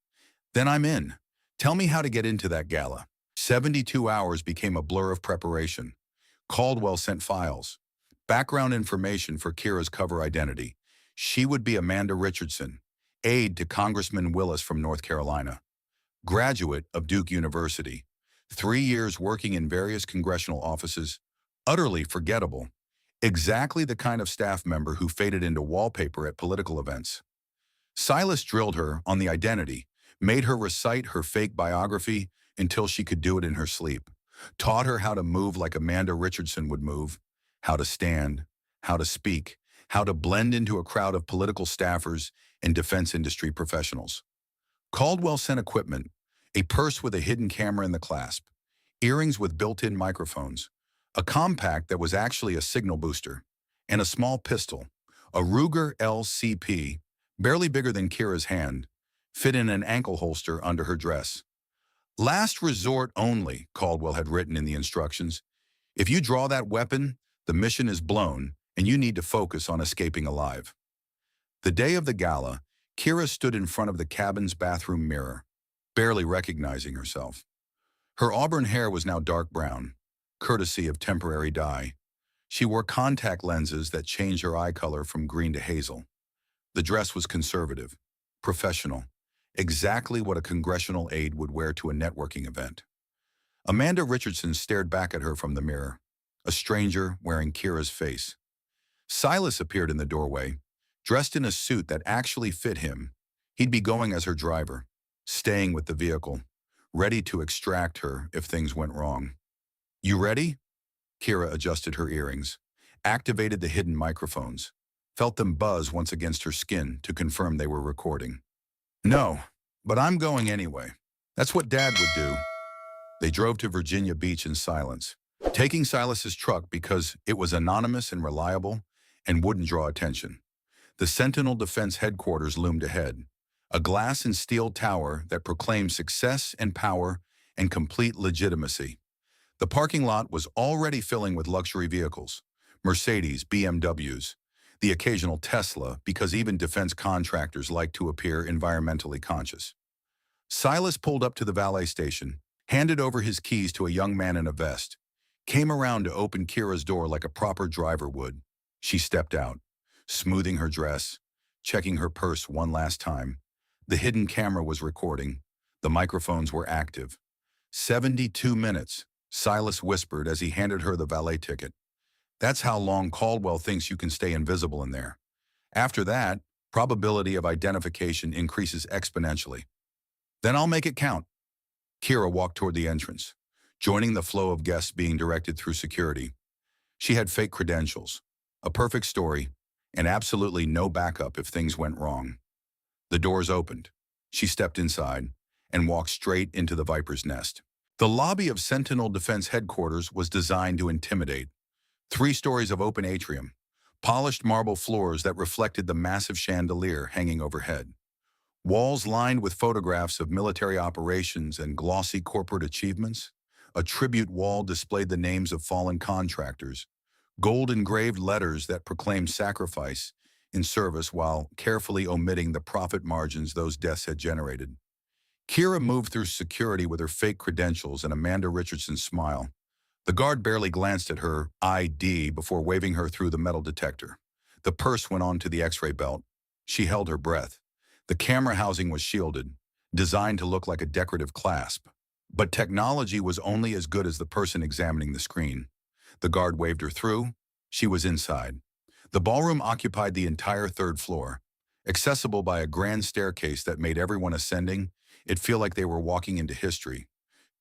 Then I'm in. Tell me how to get into that gala. 72 hours became a blur of preparation. Caldwell sent files. Background information for Kira's cover identity. She would be Amanda Richardson, aide to Congressman Willis from North Carolina. Graduate of Duke University. 3 years working in various congressional offices. Utterly forgettable. Exactly the kind of staff member who faded into wallpaper at political events. Silas drilled her on the identity, made her recite her fake biography until she could do it in her sleep, taught her how to move like Amanda Richardson would move, how to stand, how to speak, how to blend into a crowd of political staffers and defense industry professionals. Caldwell sent equipment, a purse with a hidden camera in the clasp, earrings with built-in microphones, a compact that was actually a signal booster, and a small pistol, a Ruger LCP, barely bigger than Kira's hand, fit in an ankle holster under her dress. Last resort only, Caldwell had written in the instructions. If you draw that weapon, the mission is blown, and you need to focus on escaping alive. The day of the gala, Kira stood in front of the cabin's bathroom mirror, barely recognizing herself. Her auburn hair was now dark brown, courtesy of temporary dye. She wore contact lenses that changed her eye color from green to hazel. The dress was conservative, professional, exactly what a congressional aide would wear to a networking event. Amanda Richardson stared back at her from the mirror, a stranger wearing Kira's face. Silas appeared in the doorway, dressed in a suit that actually fit him. He'd be going as her driver, staying with the vehicle, ready to extract her if things went wrong. You ready? Kira adjusted her earrings, activated the hidden microphones, felt them buzz once against her skin to confirm they were recording. No, but I'm going anyway. That's what Dad would do. They drove to Virginia Beach in silence, taking Silas's truck because it was anonymous and reliable and wouldn't draw attention. The Sentinel Defense Headquarters loomed ahead, a glass and steel tower that proclaimed success and power and complete legitimacy. The parking lot was already filling with luxury vehicles, Mercedes, BMWs, the occasional Tesla, because even defense contractors like to appear environmentally conscious. Silas pulled up to the valet station, handed over his keys to a young man in a vest, came around to open Kira's door like a proper driver would. She stepped out, smoothing her dress, checking her purse one last time. The hidden camera was recording. The microphones were active. 72 minutes, Silas whispered as he handed her the valet ticket. That's how long Caldwell thinks you can stay invisible in there. After that, probability of identification increases exponentially. Then I'll make it count. Kira walked toward the entrance, joining the flow of guests being directed through security. She had fake credentials, a perfect story, and absolutely no backup if things went wrong. The doors opened. She stepped inside and walked straight into the Viper's nest. The lobby of Sentinel Defense Headquarters was designed to intimidate. 3 stories of open atrium, polished marble floors that reflected the massive chandelier hanging overhead. Walls lined with photographs of military operations and glossy corporate achievements. A tribute wall displayed the names of fallen contractors, gold-engraved letters that proclaimed sacrifice in service while carefully omitting the profit margins those deaths had generated. Kira moved through security with her fake credentials and Amanda Richardson's smile. The guard barely glanced at her ID before waving her through the metal detector. The purse went on to the X-ray belt. She held her breath. The camera housing was shielded, designed to look like a decorative clasp. But technology was only as good as the person examining the screen. The guard waved her through. She was inside. The ballroom occupied the entire 3rd floor, accessible by a grand staircase that made everyone ascending it feel like they were walking into history.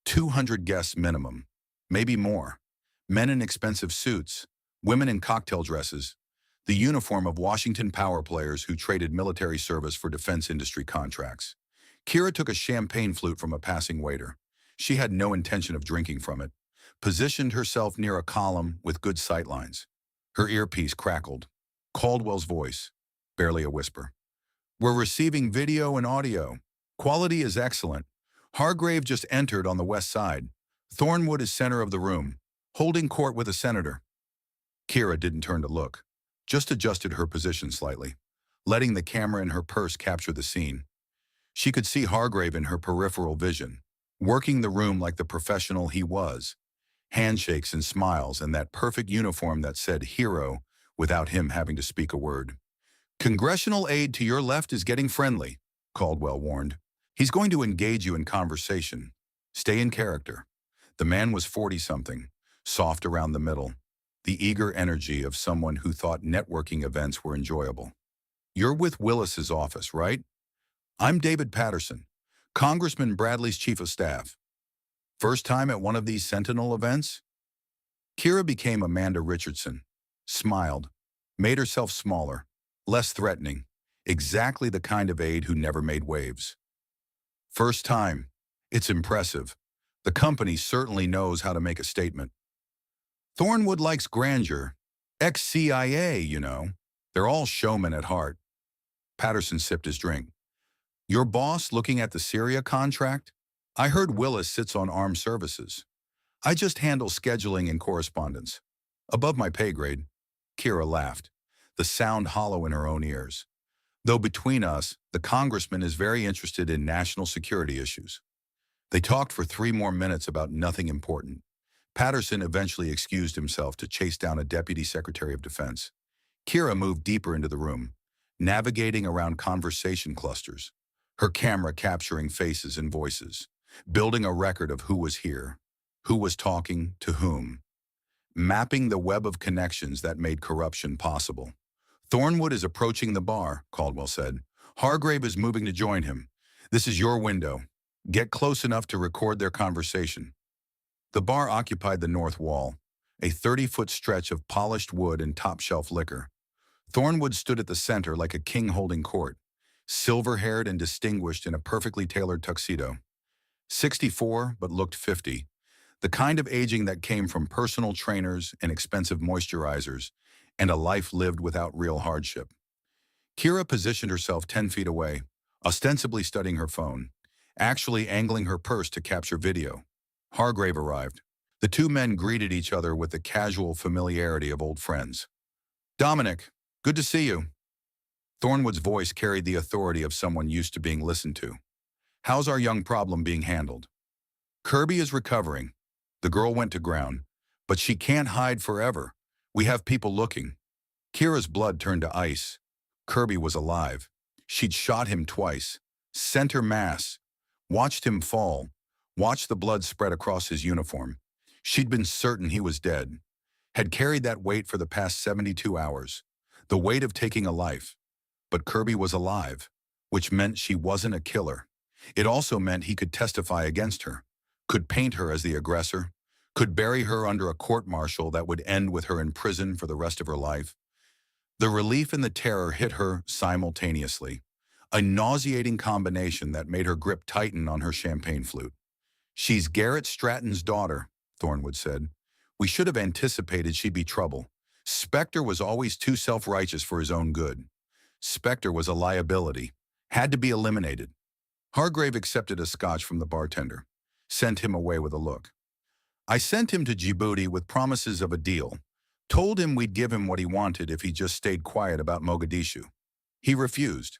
200 guests minimum, maybe more. Men in expensive suits, women in cocktail dresses, the uniform of Washington power players who traded military service for defense industry contracts. Kira took a champagne flute from a passing waiter. She had no intention of drinking from it, positioned herself near a column with good sightlines. Her earpiece crackled. Caldwell's voice, barely a whisper. We're receiving video and audio. Quality is excellent. Hargrave just entered on the west side. Thornwood is center of the room, holding court with a senator. Kira didn't turn to look, just adjusted her position slightly, letting the camera in her purse capture the scene. She could see Hargrave in her peripheral vision, working the room like the professional he was. Handshakes and smiles and that perfect uniform that said hero without him having to speak a word. Congressional aide to your left is getting friendly, Caldwell warned. He's going to engage you in conversation. Stay in character. The man was 40-something, soft around the middle, the eager energy of someone who thought networking events were enjoyable. You're with Willis's office, right? I'm David Patterson, Congressman Bradley's chief of staff. First time at one of these Sentinel events? Kira became Amanda Richardson, smiled, made herself smaller, less threatening, exactly the kind of aide who never made waves. First time. It's impressive. The company certainly knows how to make a statement. Thornwood likes grandeur. Ex-CIA, you know. They're all showmen at heart. Patterson sipped his drink. Your boss looking at the Syria contract? I heard Willis sits on armed services. I just handle scheduling and correspondence. Above my pay grade. Kira laughed, the sound hollow in her own ears. Though between us, the congressman is very interested in national security issues. They talked for 3 more minutes about nothing important. Patterson eventually excused himself to chase down a deputy secretary of defense. Kira moved deeper into the room, navigating around conversation clusters, her camera capturing faces and voices, building a record of who was here, who was talking to whom, mapping the web of connections that made corruption possible. Thornwood is approaching the bar, Caldwell said. Hargrave is moving to join him. This is your window. Get close enough to record their conversation. The bar occupied the north wall, a 30-foot stretch of polished wood and top-shelf liquor. Thornwood stood at the center like a king holding court, silver-haired and distinguished in a perfectly tailored tuxedo. 64, but looked 50. The kind of aging that came from personal trainers and expensive moisturizers, and a life lived without real hardship. Kira positioned herself 10 feet away, ostensibly studying her phone, actually angling her purse to capture video. Hargrave arrived. The two men greeted each other with the casual familiarity of old friends. "Dominic, good to see you." Thornwood's voice carried the authority of someone used to being listened to. "How's our young problem being handled?" "Kirby is recovering." The girl went to ground. "But she can't hide forever. We have people looking." Kira's blood turned to ice. Kirby was alive. She'd shot him twice. Center mass. Watched him fall. Watched the blood spread across his uniform. She'd been certain he was dead. Had carried that weight for the past 72 hours. The weight of taking a life. But Kirby was alive, which meant she wasn't a killer. It also meant he could testify against her, could paint her as the aggressor, could bury her under a court-martial that would end with her in prison for the rest of her life. The relief and the terror hit her simultaneously, a nauseating combination that made her grip tighten on her champagne flute. "She's Garrett Stratton's daughter," Thornwood said. "We should have anticipated she'd be trouble. Spectre was always too self-righteous for his own good. Spectre was a liability, had to be eliminated." Hargrave accepted a scotch from the bartender, sent him away with a look. "I sent him to Djibouti with promises of a deal. Told him we'd give him what he wanted if he just stayed quiet about Mogadishu. He refused.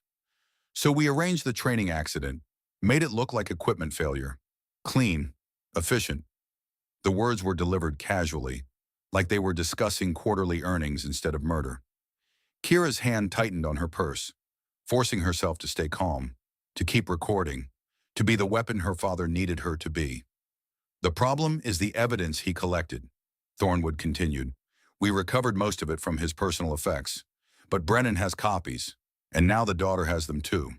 So we arranged the training accident, made it look like equipment failure. Clean, efficient." The words were delivered casually, like they were discussing quarterly earnings instead of murder. Kira's hand tightened on her purse, forcing herself to stay calm, to keep recording, to be the weapon her father needed her to be. "The problem is the evidence he collected," Thornwood continued. "We recovered most of it from his personal effects, but Brennan has copies, and now the daughter has them too.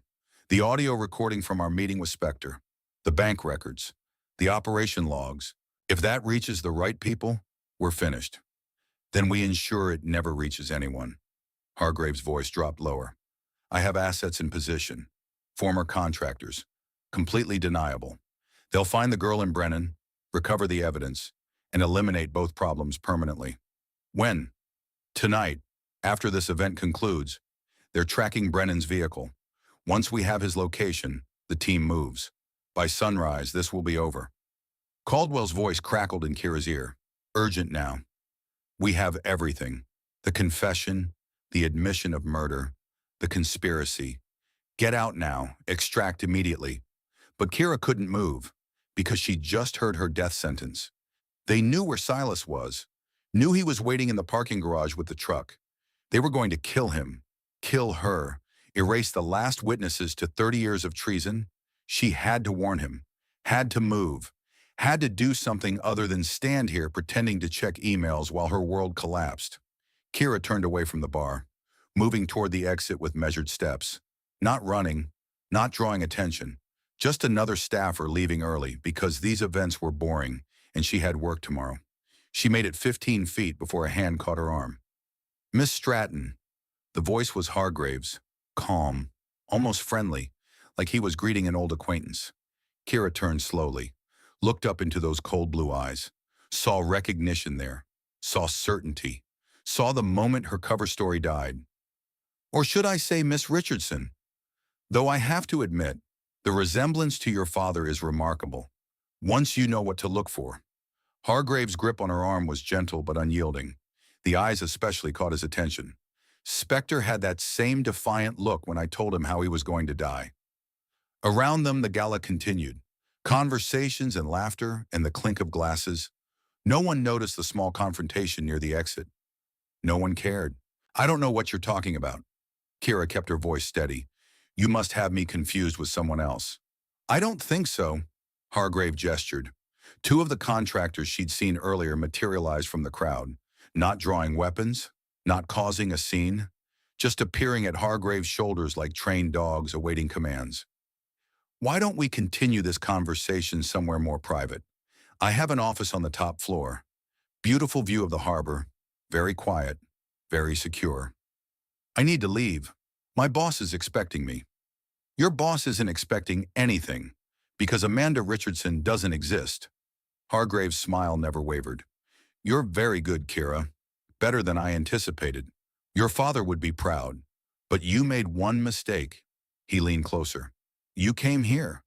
The audio recording from our meeting with Spectre, the bank records, the operation logs. If that reaches the right people, we're finished. Then we ensure it never reaches anyone." Hargrave's voice dropped lower. "I have assets in position, former contractors, completely deniable. They'll find the girl in Brennan, recover the evidence, and eliminate both problems permanently." "When?" "Tonight, after this event concludes. They're tracking Brennan's vehicle. Once we have his location, the team moves. By sunrise, this will be over." Caldwell's voice crackled in Kira's ear. "Urgent now. We have everything. The confession, the admission of murder, the conspiracy. Get out now, extract immediately." But Kira couldn't move, because she'd just heard her death sentence. They knew where Silas was, knew he was waiting in the parking garage with the truck. They were going to kill him, kill her, erase the last witnesses to 30 years of treason. She had to warn him, had to move, had to do something other than stand here pretending to check emails while her world collapsed. Kira turned away from the bar, moving toward the exit with measured steps. Not running, not drawing attention, just another staffer leaving early because these events were boring and she had work tomorrow. She made it 15 feet before a hand caught her arm. "Miss Stratton." The voice was Hargrave's, calm, almost friendly, like he was greeting an old acquaintance. Kira turned slowly, looked up into those cold blue eyes, saw recognition there, saw certainty, saw the moment her cover story died. "Or should I say Miss Richardson? Though I have to admit, the resemblance to your father is remarkable, once you know what to look for." Hargrave's grip on her arm was gentle but unyielding. The eyes especially caught his attention. Spectre had that same defiant look when I told him how he was going to die. Around them, the gala continued. Conversations and laughter and the clink of glasses. No one noticed the small confrontation near the exit. No one cared. "I don't know what you're talking about." Kira kept her voice steady. "You must have me confused with someone else." "I don't think so." Hargrave gestured. Two of the contractors she'd seen earlier materialized from the crowd, not drawing weapons, not causing a scene, just appearing at Hargrave's shoulders like trained dogs awaiting commands. "Why don't we continue this conversation somewhere more private? I have an office on the top floor. Beautiful view of the harbor, very quiet, very secure. I need to leave. My boss is expecting me." "Your boss isn't expecting anything, because Amanda Richardson doesn't exist." Hargrave's smile never wavered. You're very good, Kira. Better than I anticipated. Your father would be proud. But you made one mistake. He leaned closer. You came here.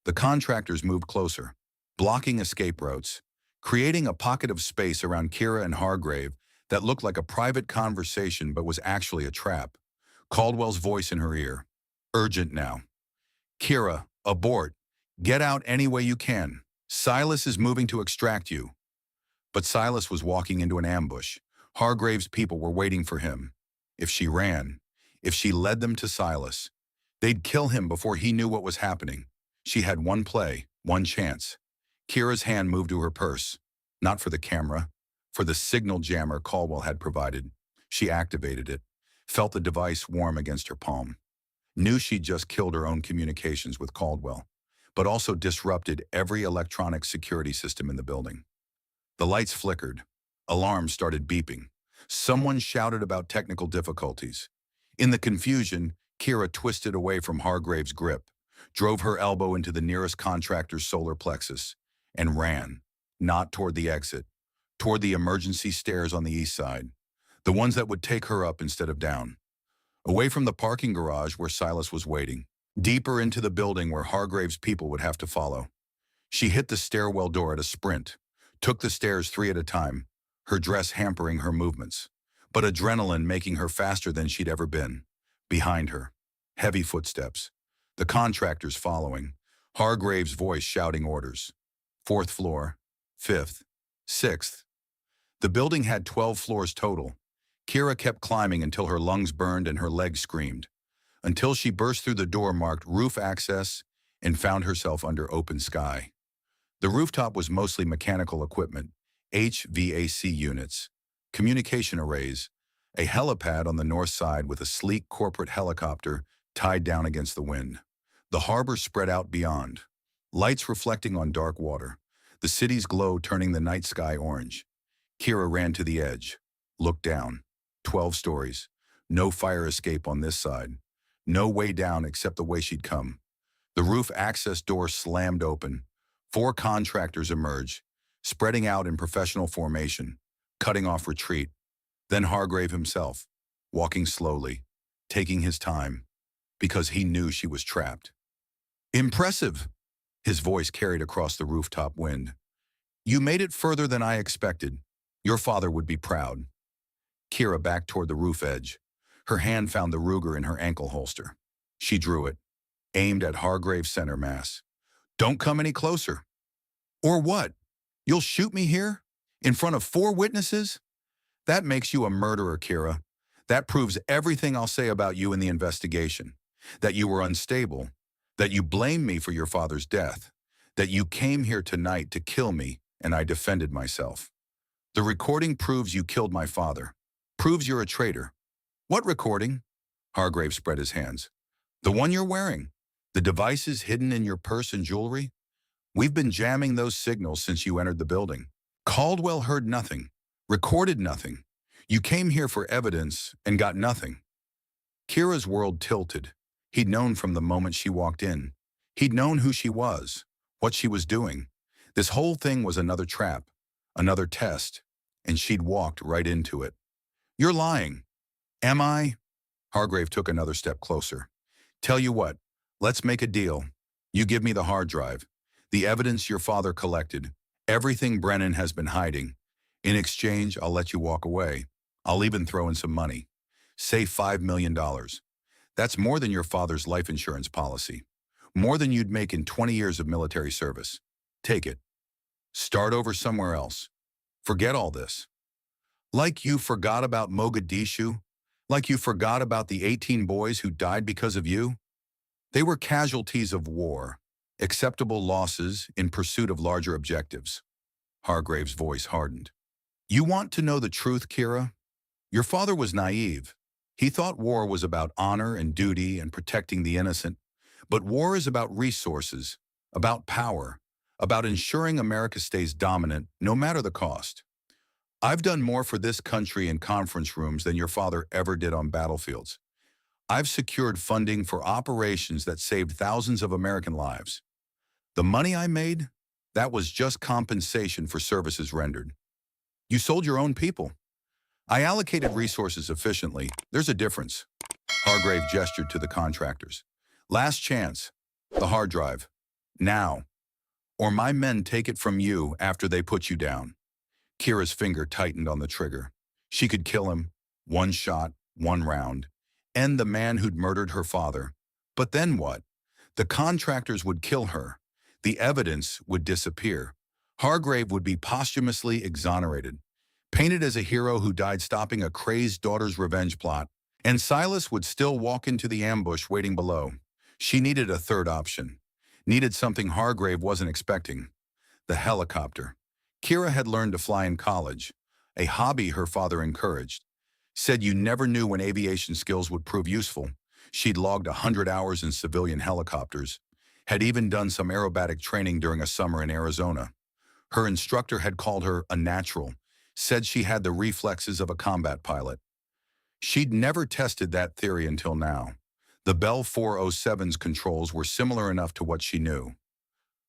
The contractors moved closer, blocking escape routes, creating a pocket of space around Kira and Hargrave that looked like a private conversation but was actually a trap. Caldwell's voice in her ear. Urgent now. Kira, abort. Get out any way you can. Silas is moving to extract you. But Silas was walking into an ambush. Hargrave's people were waiting for him. If she ran, if she led them to Silas, they'd kill him before he knew what was happening. She had one play, one chance. Kira's hand moved to her purse. Not for the camera, for the signal jammer Caldwell had provided. She activated it, felt the device warm against her palm. Knew she'd just killed her own communications with Caldwell, but also disrupted every electronic security system in the building. The lights flickered. Alarms started beeping. Someone shouted about technical difficulties. In the confusion, Kira twisted away from Hargrave's grip, drove her elbow into the nearest contractor's solar plexus, and ran, not toward the exit, toward the emergency stairs on the east side, the ones that would take her up instead of down. Away from the parking garage where Silas was waiting, deeper into the building where Hargrave's people would have to follow. She hit the stairwell door at a sprint, took the stairs 3 at a time, her dress hampering her movements, but adrenaline making her faster than she'd ever been. Behind her, heavy footsteps, the contractors following, Hargrave's voice shouting orders. 4th floor, 5th, 6th. The building had 12 floors total. Kira kept climbing until her lungs burned and her legs screamed, until she burst through the door marked roof access and found herself under open sky. The rooftop was mostly mechanical equipment, HVAC units, communication arrays, a helipad on the north side with a sleek corporate helicopter tied down against the wind. The harbor spread out beyond, lights reflecting on dark water, the city's glow turning the night sky orange. Kira ran to the edge, looked down. 12 stories, no fire escape on this side, no way down except the way she'd come. The roof access door slammed open. 4 contractors emerged, spreading out in professional formation, cutting off retreat. Then Hargrave himself, walking slowly, taking his time, because he knew she was trapped. Impressive, his voice carried across the rooftop wind. You made it further than I expected. Your father would be proud. Kira backed toward the roof edge. Her hand found the Ruger in her ankle holster. She drew it, aimed at Hargrave's center mass. Don't come any closer. Or what? You'll shoot me here? In front of 4 witnesses? That makes you a murderer, Kira. That proves everything I'll say about you in the investigation. That you were unstable. That you blamed me for your father's death. That you came here tonight to kill me, and I defended myself. The recording proves you killed my father. Proves you're a traitor. What recording? Hargrave spread his hands. The one you're wearing. The devices hidden in your purse and jewelry. We've been jamming those signals since you entered the building. Caldwell heard nothing, recorded nothing. You came here for evidence and got nothing. Kira's world tilted. He'd known from the moment she walked in. He'd known who she was, what she was doing. This whole thing was another trap, another test, and she'd walked right into it. You're lying. Am I? Hargrave took another step closer. Tell you what, let's make a deal. You give me the hard drive, the evidence your father collected, everything Brennan has been hiding. In exchange, I'll let you walk away. I'll even throw in some money. Say $5 million. That's more than your father's life insurance policy. More than you'd make in 20 years of military service. Take it. Start over somewhere else. Forget all this. Like you forgot about Mogadishu? Like you forgot about the 18 boys who died because of you? They were casualties of war, acceptable losses in pursuit of larger objectives. Hargrave's voice hardened. You want to know the truth, Kira? Your father was naive. He thought war was about honor and duty and protecting the innocent. But war is about resources, about power, about ensuring America stays dominant no matter the cost. I've done more for this country in conference rooms than your father ever did on battlefields. I've secured funding for operations that saved thousands of American lives. The money I made, That was just compensation for services rendered. You sold your own people. I allocated resources efficiently. There's a difference. Hargrave gestured to the contractors. Last chance. The hard drive. Now. Or my men take it from you after they put you down. Kira's finger tightened on the trigger. She could kill him. One shot, one round. End the man who'd murdered her father. But then what? The contractors would kill her. The evidence would disappear. Hargrave would be posthumously exonerated, painted as a hero who died stopping a crazed daughter's revenge plot. And Silas would still walk into the ambush waiting below. She needed a third option. Needed something Hargrave wasn't expecting. The helicopter. Kira had learned to fly in college, a hobby her father encouraged. Said you never knew when aviation skills would prove useful. She'd logged 100 hours in civilian helicopters, had even done some aerobatic training during a summer in Arizona. Her instructor had called her a natural, said she had the reflexes of a combat pilot. She'd never tested that theory until now. The Bell 407's controls were similar enough to what she knew.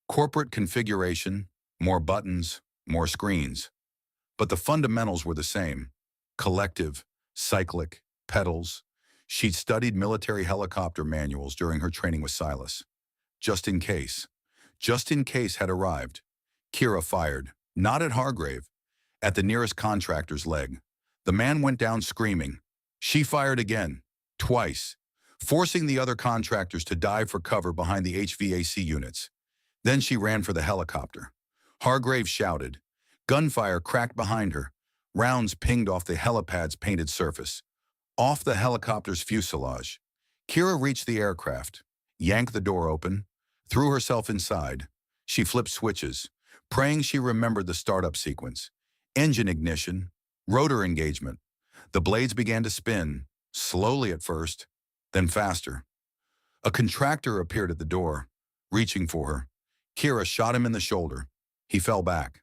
Corporate configuration, more buttons, more screens. But the fundamentals were the same. Collective, cyclic, pedals. She'd studied military helicopter manuals during her training with Silas. Just in case. Just in case had arrived. Kira fired, not at Hargrave, at the nearest contractor's leg. The man went down screaming. She fired again, twice, forcing the other contractors to dive for cover behind the HVAC units. Then she ran for the helicopter. Hargrave shouted. Gunfire cracked behind her. Rounds pinged off the helipad's painted surface, off the helicopter's fuselage. Kira reached the aircraft, yanked the door open, threw herself inside. She flipped switches, praying she remembered the startup sequence. Engine ignition, rotor engagement. The blades began to spin, slowly at first, then faster. A contractor appeared at the door, reaching for her. Kira shot him in the shoulder. He fell back.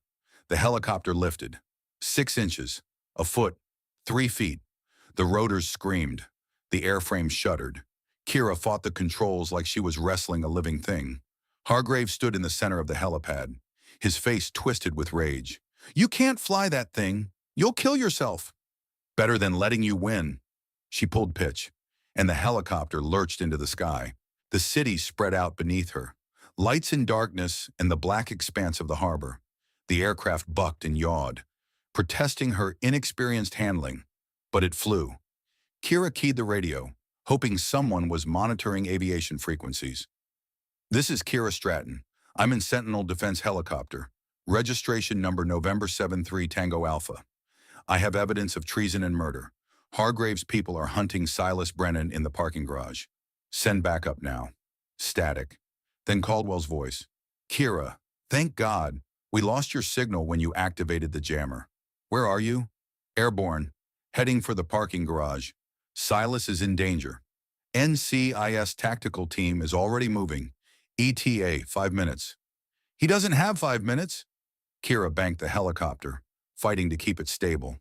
The helicopter lifted. 6 inches, a foot, 3 feet. The rotors screamed. The airframe shuddered. Kira fought the controls like she was wrestling a living thing. Hargrave stood in the center of the helipad, his face twisted with rage. You can't fly that thing. You'll kill yourself. Better than letting you win. She pulled pitch, and the helicopter lurched into the sky. The city spread out beneath her. Lights in darkness and the black expanse of the harbor. The aircraft bucked and yawed, protesting her inexperienced handling, but it flew. Kira keyed the radio, hoping someone was monitoring aviation frequencies. This is Kira Stratton. I'm in Sentinel Defense Helicopter. Registration number November 73 Tango Alpha. I have evidence of treason and murder. Hargrave's people are hunting Silas Brennan in the parking garage. Send backup now. Static. Then Caldwell's voice. Kira, thank God. We lost your signal when you activated the jammer. Where are you? Airborne. Heading for the parking garage. Silas is in danger. NCIS tactical team is already moving. ETA, 5 minutes. He doesn't have 5 minutes. Kira banked the helicopter, fighting to keep it stable.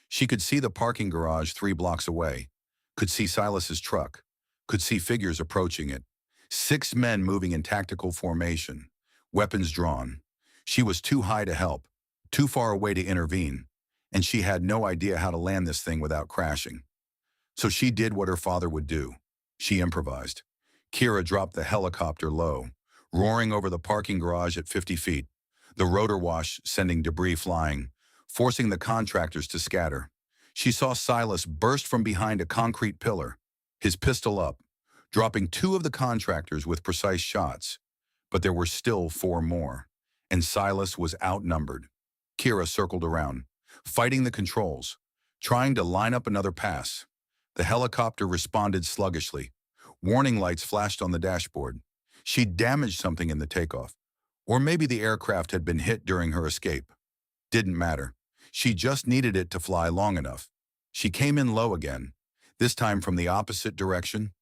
She could see the parking garage 3 blocks away. Could see Silas's truck. Could see figures approaching it. 6 men moving in tactical formation. Weapons drawn. She was too high to help, too far away to intervene, and she had no idea how to land this thing without crashing. So she did what her father would do. She improvised. Kira dropped the helicopter low, roaring over the parking garage at 50 feet, the rotor wash sending debris flying, forcing the contractors to scatter. She saw Silas burst from behind a concrete pillar, his pistol up, dropping 2 of the contractors with precise shots. But there were still 4 more, and Silas was outnumbered. Kira circled around, fighting the controls, trying to line up another pass. The helicopter responded sluggishly. Warning lights flashed on the dashboard. She'd damaged something in the takeoff. Or maybe the aircraft had been hit during her escape. Didn't matter. She just needed it to fly long enough. She came in low again, this time from the opposite direction.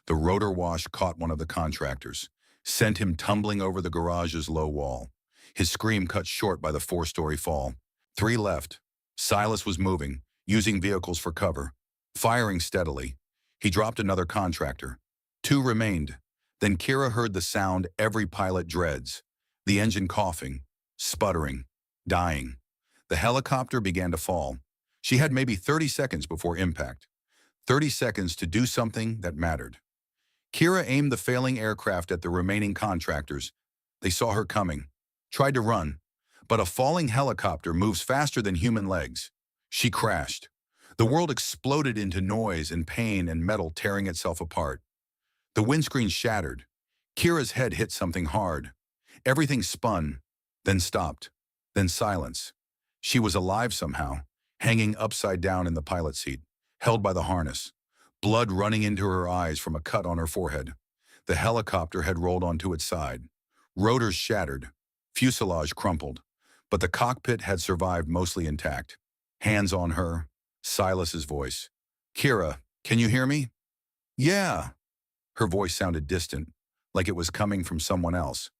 The rotor wash caught one of the contractors, sent him tumbling over the garage's low wall. His scream cut short by the 4-story fall. 3 left. Silas was moving, using vehicles for cover, firing steadily. He dropped another contractor. 2 remained. Then Kira heard the sound every pilot dreads, the engine coughing, sputtering, dying. The helicopter began to fall. She had maybe 30 seconds before impact. 30 seconds to do something that mattered. Kira aimed the failing aircraft at the remaining contractors. They saw her coming, tried to run, but a falling helicopter moves faster than human legs. She crashed. The world exploded into noise and pain and metal tearing itself apart. The windscreen shattered. Kira's head hit something hard. Everything spun, then stopped, then silence. She was alive somehow, hanging upside down in the pilot seat, held by the harness, blood running into her eyes from a cut on her forehead. The helicopter had rolled onto its side. Rotors shattered, fuselage crumpled, but the cockpit had survived mostly intact. Hands on her, Silas's voice. "Kira, can you hear me?" "Yeah." Her voice sounded distant, like it was coming from someone else.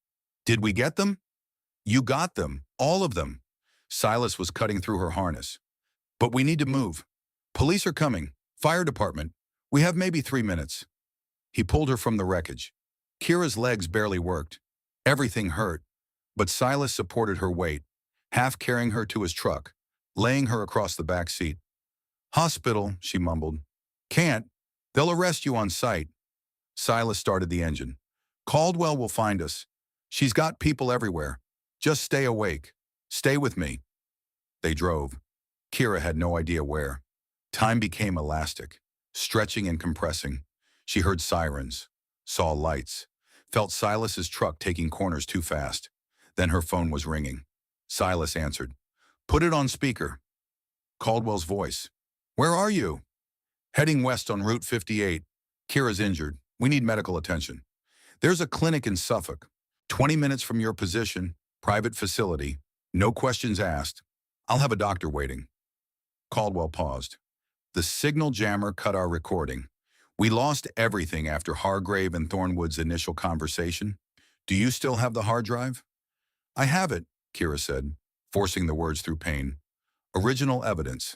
"Did we get them?" "You got them, all of them." Silas was cutting through her harness. "But we need to move. Police are coming. Fire department. We have maybe 3 minutes." He pulled her from the wreckage. Kira's legs barely worked. Everything hurt, but Silas supported her weight, half carrying her to his truck, laying her across the back seat. "Hospital," she mumbled. "Can't. They'll arrest you on sight." Silas started the engine. "Caldwell will find us. She's got people everywhere. Just stay awake. Stay with me." They drove. Kira had no idea where. Time became elastic, stretching and compressing. She heard sirens, saw lights, felt Silas's truck taking corners too fast. Then her phone was ringing. Silas answered. "Put it on speaker." Caldwell's voice. "Where are you?" "Heading west on Route 58. Kira's injured. We need medical attention." "There's a clinic in Suffolk. 20 minutes from your position, private facility. No questions asked. I'll have a doctor waiting." Caldwell paused. "The signal jammer cut our recording. We lost everything after Hargrave and Thornwood's initial conversation. Do you still have the hard drive?" "I have it," Kira said, forcing the words through pain. "Original evidence.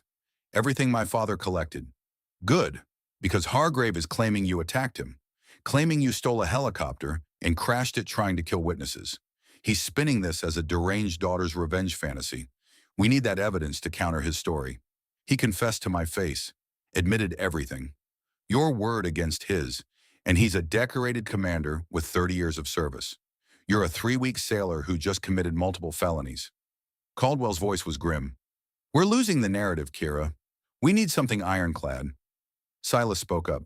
Everything my father collected." "Good, because Hargrave is claiming you attacked him, claiming you stole a helicopter and crashed it trying to kill witnesses. He's spinning this as a deranged daughter's revenge fantasy. We need that evidence to counter his story. He confessed to my face, admitted everything. Your word against his, and he's a decorated commander with 30 years of service. You're a 3-week sailor who just committed multiple felonies." Caldwell's voice was grim. "We're losing the narrative, Kira. We need something ironclad." Silas spoke up.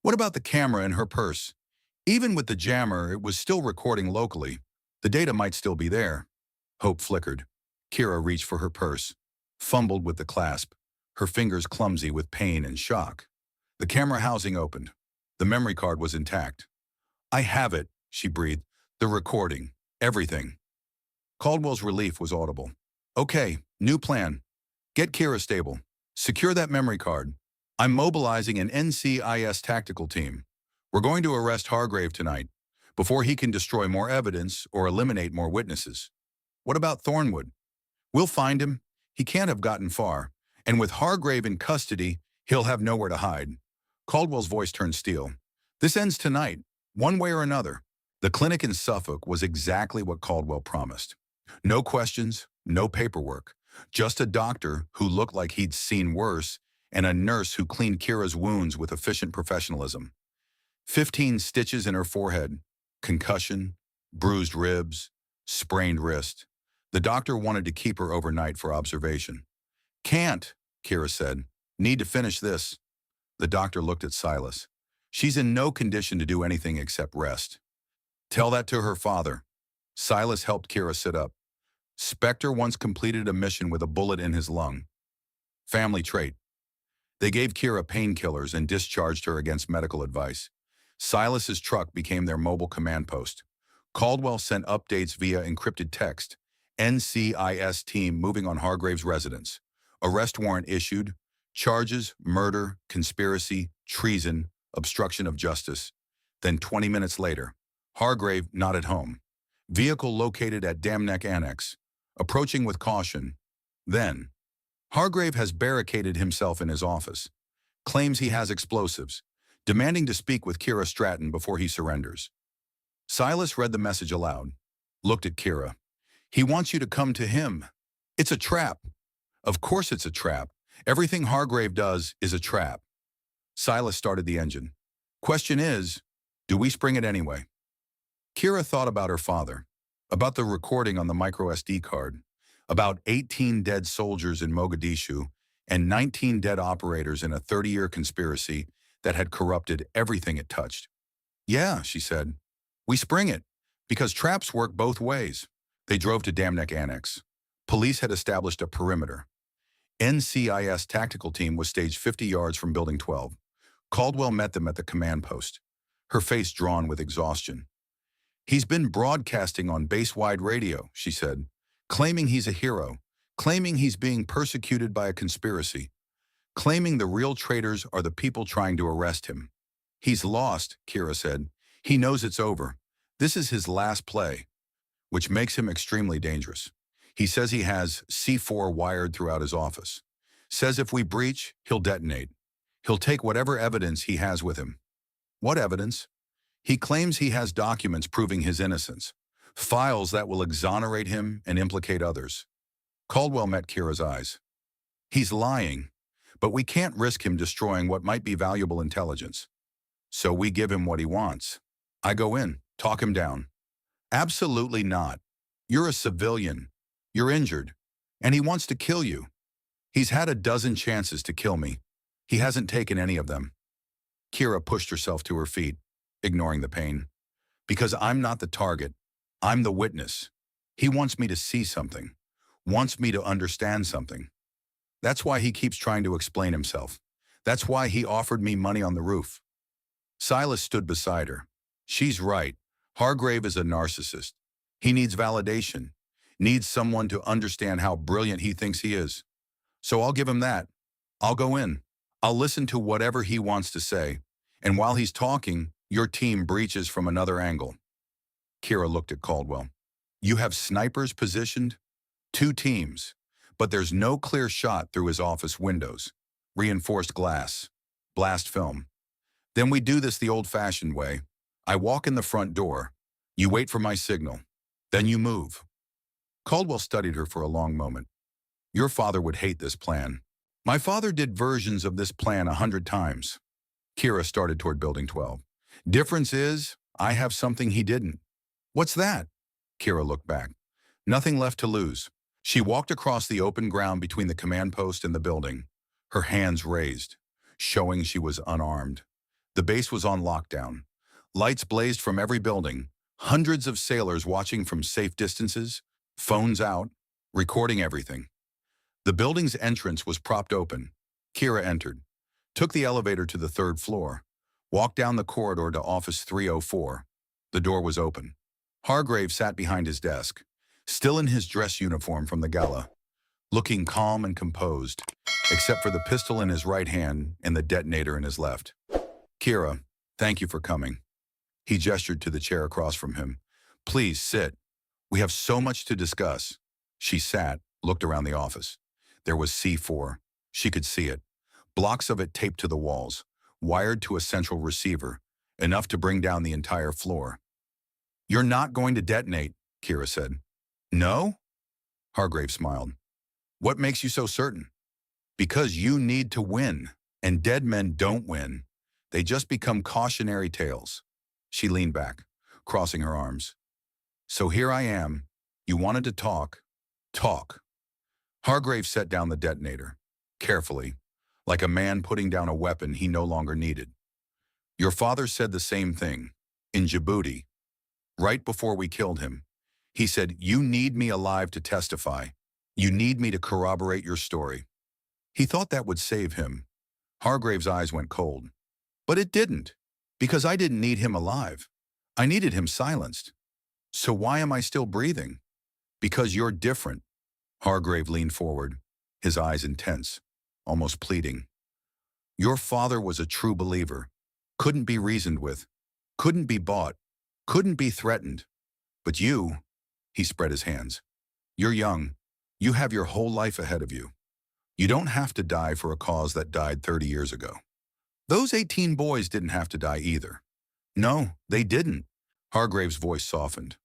"What about the camera in her purse? Even with the jammer, it was still recording locally. The data might still be there." Hope flickered. Kira reached for her purse, fumbled with the clasp, her fingers clumsy with pain and shock. The camera housing opened. The memory card was intact. "I have it," she breathed. "The recording. Everything." Caldwell's relief was audible. "Okay, new plan. Get Kira stable. Secure that memory card. I'm mobilizing an NCIS tactical team. We're going to arrest Hargrave tonight, before he can destroy more evidence or eliminate more witnesses." "What about Thornwood?" "We'll find him. He can't have gotten far. And with Hargrave in custody, he'll have nowhere to hide." Caldwell's voice turned steel. "This ends tonight, one way or another." The clinic in Suffolk was exactly what Caldwell promised. No questions, no paperwork. Just a doctor who looked like he'd seen worse and a nurse who cleaned Kira's wounds with efficient professionalism. 15 stitches in her forehead, concussion, bruised ribs, sprained wrist. The doctor wanted to keep her overnight for observation. "Can't," Kira said. "Need to finish this." The doctor looked at Silas. "She's in no condition to do anything except rest." "Tell that to her father." Silas helped Kira sit up. "Spectre once completed a mission with a bullet in his lung. Family trait." They gave Kira painkillers and discharged her against medical advice. Silas's truck became their mobile command post. Caldwell sent updates via encrypted text. NCIS team moving on Hargrave's residence. Arrest warrant issued. Charges, murder, conspiracy, treason, obstruction of justice. Then 20 minutes later, Hargrave not at home. Vehicle located at Dam Neck Annex. Approaching with caution. Then, Hargrave has barricaded himself in his office. Claims he has explosives. Demanding to speak with Kira Stratton before he surrenders. Silas read the message aloud. Looked at Kira. He wants you to come to him. It's a trap. Of course it's a trap. Everything Hargrave does is a trap. Silas started the engine. Question is, do we spring it anyway? Kira thought about her father, about the recording on the micro SD card, about 18 dead soldiers in Mogadishu and 19 dead operators in a 30-year conspiracy that had corrupted everything it touched. Yeah, she said. We spring it, because traps work both ways. They drove to Dam Neck Annex. Police had established a perimeter. NCIS tactical team was staged 50 yards from Building 12. Caldwell met them at the command post, her face drawn with exhaustion. He's been broadcasting on base-wide radio, she said, claiming he's a hero, claiming he's being persecuted by a conspiracy, claiming the real traitors are the people trying to arrest him. He's lost, Kira said. He knows it's over. This is his last play, which makes him extremely dangerous. He says he has C4 wired throughout his office. Says if we breach, he'll detonate. He'll take whatever evidence he has with him. What evidence? He claims he has documents proving his innocence, files that will exonerate him and implicate others. Caldwell met Kira's eyes. He's lying, but we can't risk him destroying what might be valuable intelligence. So we give him what he wants. I go in, talk him down. Absolutely not. You're a civilian. You're injured. And he wants to kill you. He's had a dozen chances to kill me. He hasn't taken any of them. Kira pushed herself to her feet, ignoring the pain. Because I'm not the target. I'm the witness. He wants me to see something. Wants me to understand something. That's why he keeps trying to explain himself. That's why he offered me money on the roof. Silas stood beside her. She's right. Hargrave is a narcissist. He needs validation. Needs someone to understand how brilliant he thinks he is. So I'll give him that. I'll go in. I'll listen to whatever he wants to say. And while he's talking, your team breaches from another angle. Kira looked at Caldwell. You have snipers positioned? 2 teams. But there's no clear shot through his office windows. Reinforced glass. Blast film. Then we do this the old-fashioned way. I walk in the front door. You wait for my signal. Then you move. Caldwell studied her for a long moment. Your father would hate this plan. My father did versions of this plan 100 times. Kira started toward Building 12. Difference is, I have something he didn't. What's that? Kira looked back. Nothing left to lose. She walked across the open ground between the command post and the building, her hands raised, showing she was unarmed. The base was on lockdown. Lights blazed from every building, hundreds of sailors watching from safe distances, phones out, recording everything. The building's entrance was propped open. Kira entered, took the elevator to the 3rd floor, walked down the corridor to Office 304. The door was open. Hargrave sat behind his desk, still in his dress uniform from the gala, looking calm and composed, except for the pistol in his right hand and the detonator in his left. Kira, thank you for coming. He gestured to the chair across from him. Please sit. We have so much to discuss. She sat, looked around the office. There was C4. She could see it. Blocks of it taped to the walls, wired to a central receiver, enough to bring down the entire floor. You're not going to detonate, Kira said. No? Hargrave smiled. What makes you so certain? Because you need to win, and dead men don't win. They just become cautionary tales. She leaned back, crossing her arms. So here I am. You wanted to talk. Talk. Hargrave set down the detonator, carefully, like a man putting down a weapon he no longer needed. Your father said the same thing, in Djibouti, right before we killed him. He said, you need me alive to testify. You need me to corroborate your story. He thought that would save him. Hargrave's eyes went cold. But it didn't, because I didn't need him alive. I needed him silenced. So why am I still breathing? Because you're different. Hargrave leaned forward, his eyes intense, almost pleading. Your father was a true believer, couldn't be reasoned with, couldn't be bought, couldn't be threatened. But you, he spread his hands. You're young. You have your whole life ahead of you. You don't have to die for a cause that died 30 years ago. Those 18 boys didn't have to die either. No, they didn't. Hargrave's voice softened.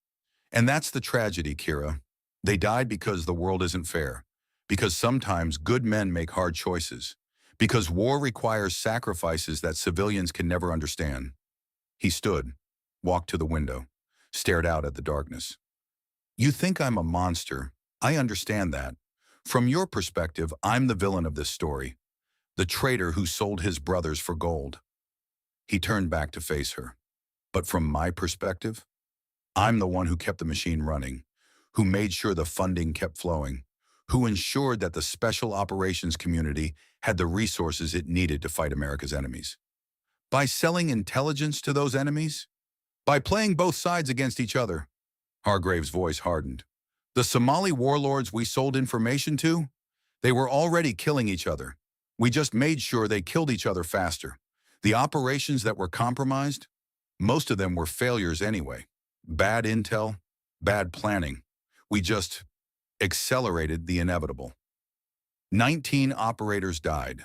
And that's the tragedy, Kira. They died because the world isn't fair, because sometimes good men make hard choices, because war requires sacrifices that civilians can never understand. He stood, walked to the window, stared out at the darkness. You think I'm a monster. I understand that. From your perspective, I'm the villain of this story, the traitor who sold his brothers for gold. He turned back to face her. But from my perspective, I'm the one who kept the machine running, who made sure the funding kept flowing, who ensured that the special operations community had the resources it needed to fight America's enemies. By selling intelligence to those enemies? By playing both sides against each other? Hargrave's voice hardened. The Somali warlords we sold information to? They were already killing each other. We just made sure they killed each other faster. The operations that were compromised? Most of them were failures anyway. Bad intel, bad planning. We just accelerated the inevitable. 19 operators died.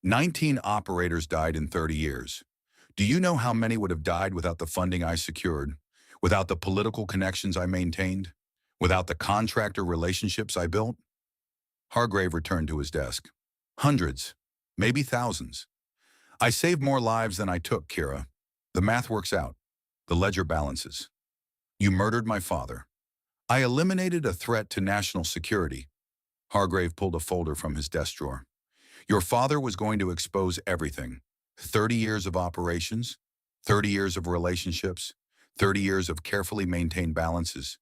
19 operators died in 30 years. Do you know how many would have died without the funding I secured, without the political connections I maintained, without the contractor relationships I built? Hargrave returned to his desk. Hundreds, maybe thousands. I saved more lives than I took, Kira. The math works out. The ledger balances. You murdered my father. I eliminated a threat to national security. Hargrave pulled a folder from his desk drawer. Your father was going to expose everything. 30 years of operations, 30 years of relationships, 30 years of carefully maintained balances.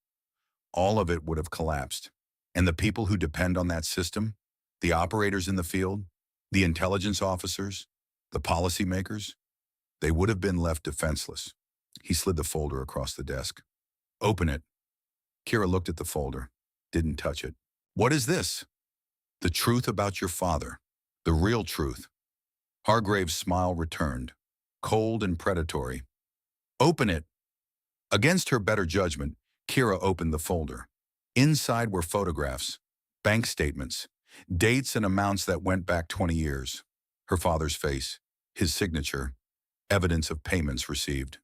All of it would have collapsed. And the people who depend on that system, the operators in the field, the intelligence officers, the policymakers, they would have been left defenseless. He slid the folder across the desk. Open it. Kira looked at the folder, didn't touch it. What is this? The truth about your father. The real truth. Hargrave's smile returned, cold and predatory. Open it. Against her better judgment, Kira opened the folder. Inside were photographs, bank statements, dates and amounts that went back 20 years. Her father's face, his signature, evidence of payments received.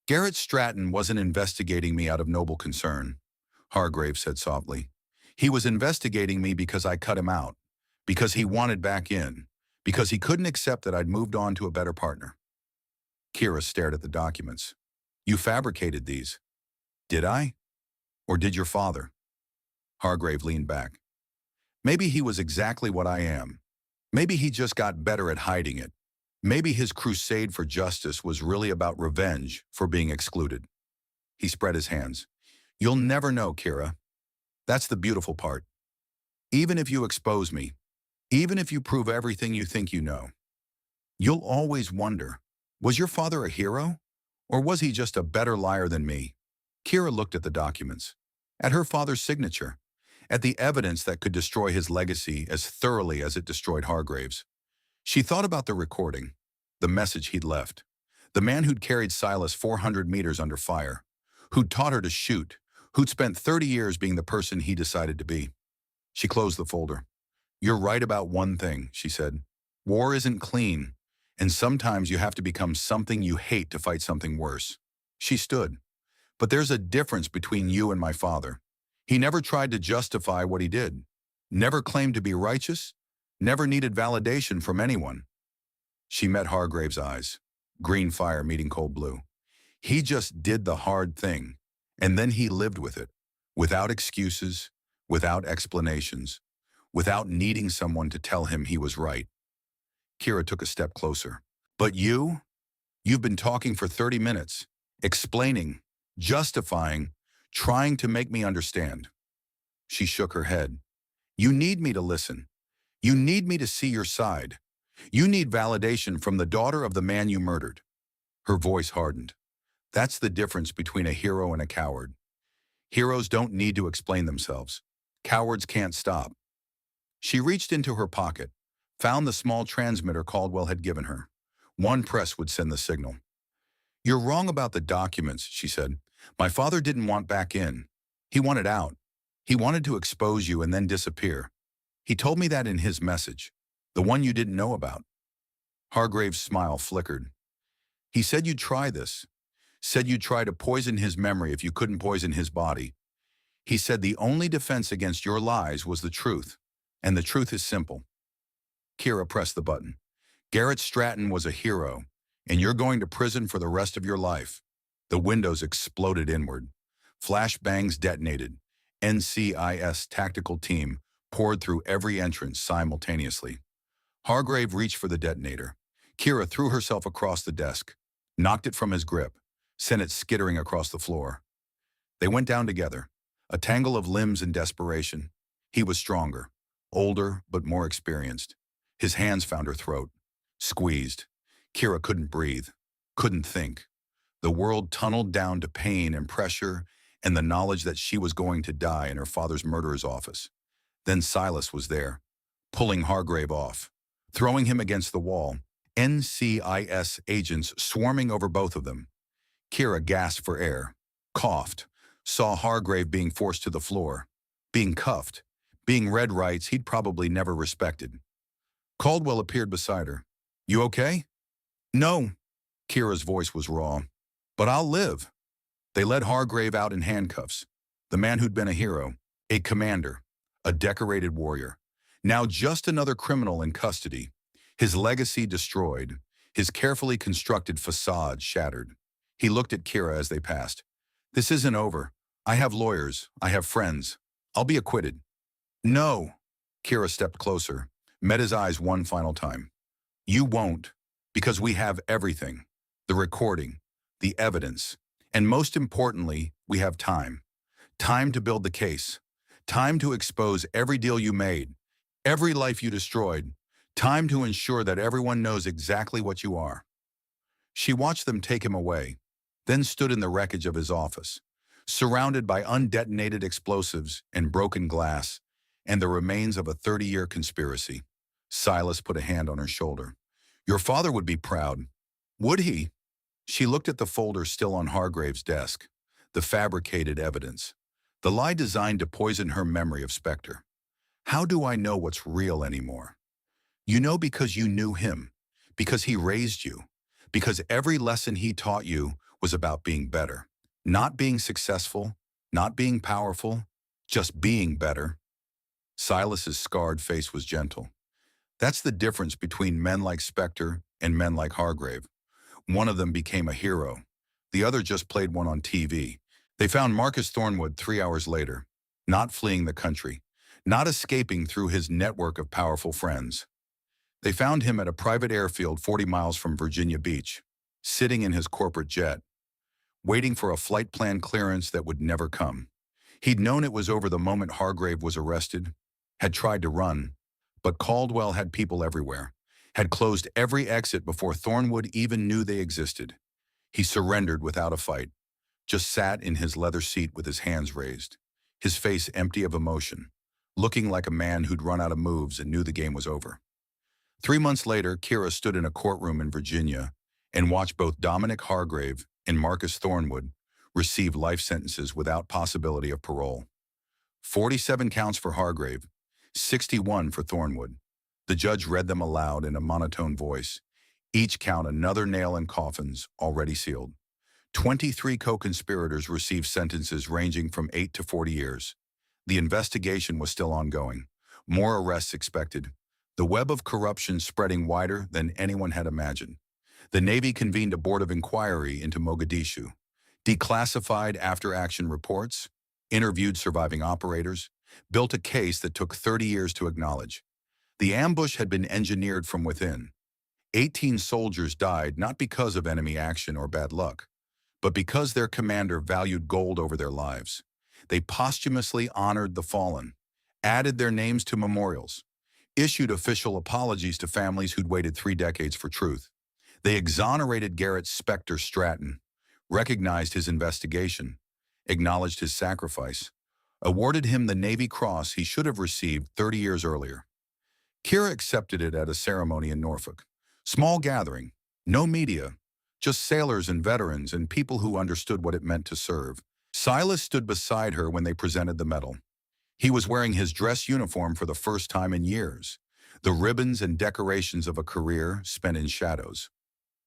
Garrett Stratton wasn't investigating me out of noble concern, Hargrave said softly. He was investigating me because I cut him out, because he wanted back in, because he couldn't accept that I'd moved on to a better partner. Kira stared at the documents. You fabricated these. Did I? Or did your father? Hargrave leaned back. Maybe he was exactly what I am. Maybe he just got better at hiding it. Maybe his crusade for justice was really about revenge for being excluded. He spread his hands. You'll never know, Kira. That's the beautiful part. Even if you expose me, even if you prove everything you think you know, you'll always wonder, was your father a hero? Or was he just a better liar than me? Kira looked at the documents, at her father's signature, at the evidence that could destroy his legacy as thoroughly as it destroyed Hargrave's. She thought about the recording, the message he'd left, the man who'd carried Silas 400 meters under fire, who'd taught her to shoot, who'd spent 30 years being the person he decided to be. She closed the folder. You're right about one thing, she said. War isn't clean, and sometimes you have to become something you hate to fight something worse. She stood. But there's a difference between you and my father. He never tried to justify what he did, never claimed to be righteous, never needed validation from anyone. She met Hargrave's eyes, green fire meeting cold blue. He just did the hard thing, and then he lived with it, without excuses, without explanations, without needing someone to tell him he was right. Kira took a step closer. But you've been talking for 30 minutes, explaining, justifying, trying to make me understand. She shook her head. You need me to listen. You need me to see your side. You need validation from the daughter of the man you murdered. Her voice hardened. That's the difference between a hero and a coward. Heroes don't need to explain themselves. Cowards can't stop. She reached into her pocket, found the small transmitter Caldwell had given her. One press would send the signal. You're wrong about the documents, she said. My father didn't want back in. He wanted out. He wanted to expose you and then disappear. He told me that in his message, the one you didn't know about. Hargrave's smile flickered. He said you'd try this. Said you'd try to poison his memory if you couldn't poison his body. He said the only defense against your lies was the truth, and the truth is simple. Kira pressed the button. Garrett Stratton was a hero, and you're going to prison for the rest of your life. The windows exploded inward. Flashbangs detonated. NCIS tactical team poured through every entrance simultaneously. Hargrave reached for the detonator. Kira threw herself across the desk, knocked it from his grip, sent it skittering across the floor. They went down together, a tangle of limbs in desperation. He was stronger, older but more experienced. His hands found her throat, squeezed. Kira couldn't breathe, couldn't think. The world tunneled down to pain and pressure and the knowledge that she was going to die in her father's murderer's office. Then Silas was there, pulling Hargrave off, throwing him against the wall, NCIS agents swarming over both of them. Kira gasped for air, coughed, saw Hargrave being forced to the floor, being cuffed, being read rights he'd probably never respected. Caldwell appeared beside her. "You okay?" "No." Kira's voice was raw. "But I'll live." They led Hargrave out in handcuffs. The man who'd been a hero, a commander, a decorated warrior. Now just another criminal in custody. His legacy destroyed, his carefully constructed facade shattered. He looked at Kira as they passed. "This isn't over. I have lawyers. I have friends. I'll be acquitted." "No." Kira stepped closer, met his eyes one final time. "You won't, because we have everything. The recording, the evidence, and most importantly, we have time. Time to build the case. Time to expose every deal you made, every life you destroyed. Time to ensure that everyone knows exactly what you are." She watched them take him away, then stood in the wreckage of his office, surrounded by undetonated explosives and broken glass, and the remains of a 30-year conspiracy. Silas put a hand on her shoulder. "Your father would be proud." "Would he?" She looked at the folder still on Hargrave's desk, the fabricated evidence, the lie designed to poison her memory of Spectre. "How do I know what's real anymore?" "You know because you knew him, because he raised you, because every lesson he taught you was about being better. Not being successful, not being powerful, just being better." Silas's scarred face was gentle. "That's the difference between men like Spectre and men like Hargrave. One of them became a hero. The other just played one on TV. They found Marcus Thornwood 3 hours later, not fleeing the country, not escaping through his network of powerful friends. They found him at a private airfield 40 miles from Virginia Beach, sitting in his corporate jet, waiting for a flight plan clearance that would never come. He'd known it was over the moment Hargrave was arrested, had tried to run, but Caldwell had people everywhere, had closed every exit before Thornwood even knew they existed. He surrendered without a fight, just sat in his leather seat with his hands raised, his face empty of emotion, looking like a man who'd run out of moves and knew the game was over. 3 months later, Kira stood in a courtroom in Virginia and watched both Dominic Hargrave and Marcus Thornwood receive life sentences without possibility of parole. 47 counts for Hargrave, 61 for Thornwood. The judge read them aloud in a monotone voice, each count another nail in coffins already sealed. 23 co-conspirators received sentences ranging from 8 to 40 years. The investigation was still ongoing. More arrests expected. The web of corruption spreading wider than anyone had imagined. The Navy convened a board of inquiry into Mogadishu, declassified after-action reports, interviewed surviving operators, built a case that took 30 years to acknowledge. The ambush had been engineered from within. 18 soldiers died not because of enemy action or bad luck, but because their commander valued gold over their lives. They posthumously honored the fallen, added their names to memorials, issued official apologies to families who'd waited 3 decades for truth. They exonerated Garrett Spectre Stratton, recognized his investigation, acknowledged his sacrifice, awarded him the Navy Cross he should have received 30 years earlier. Kira accepted it at a ceremony in Norfolk. Small gathering, no media, just sailors and veterans and people who understood what it meant to serve. Silas stood beside her when they presented the medal. He was wearing his dress uniform for the first time in years, the ribbons and decorations of a career spent in shadows.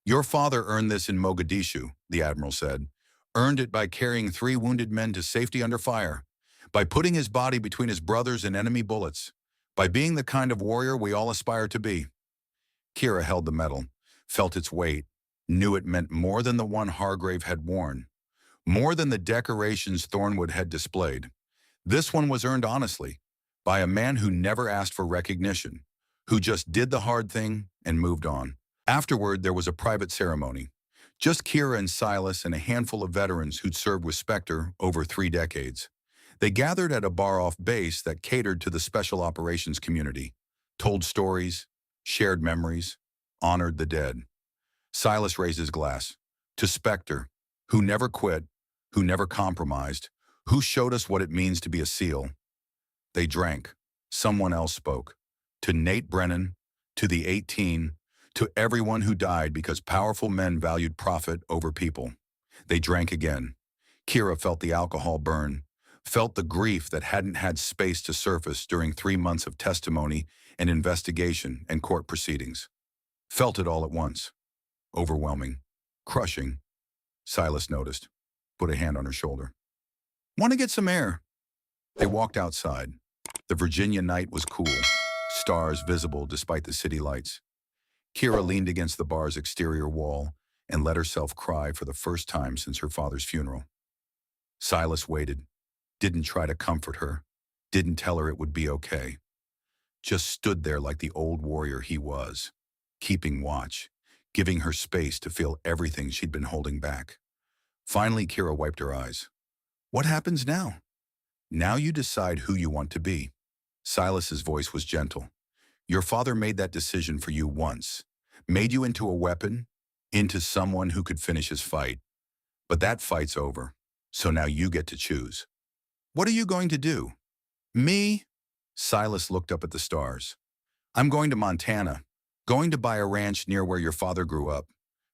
"Your father earned this in Mogadishu," the admiral said. "Earned it by carrying 3 wounded men to safety under fire. by putting his body between his brothers and enemy bullets, by being the kind of warrior we all aspire to be. Kira held the medal, felt its weight, knew it meant more than the one Hargrave had worn, more than the decorations Thornwood had displayed. This one was earned honestly, by a man who never asked for recognition, who just did the hard thing and moved on. Afterward, there was a private ceremony. Just Kira and Silas and a handful of veterans who'd served with Spectre over 3 decades. They gathered at a bar off base that catered to the special operations community, told stories, shared memories, honored the dead. Silas raised his glass. To Spectre, who never quit, who never compromised, who showed us what it means to be a SEAL. They drank. Someone else spoke. To Nate Brennan, to the 18, to everyone who died because powerful men valued profit over people. They drank again. Kira felt the alcohol burn, felt the grief that hadn't had space to surface during 3 months of testimony and investigation and court proceedings. Felt it all at once. Overwhelming. Crushing. Silas noticed. Put a hand on her shoulder. Want to get some air? They walked outside. The Virginia night was cool, stars visible despite the city lights. Kira leaned against the bar's exterior wall and let herself cry for the first time since her father's funeral. Silas waited, didn't try to comfort her, didn't tell her it would be okay. Just stood there like the old warrior he was, keeping watch, giving her space to feel everything she'd been holding back. Finally, Kira wiped her eyes. What happens now? Now you decide who you want to be. Silas's voice was gentle. Your father made that decision for you once, made you into a weapon, into someone who could finish his fight. But that fight's over, so now you get to choose. What are you going to do? Me? Silas looked up at the stars. I'm going to Montana, going to buy a ranch near where your father grew up,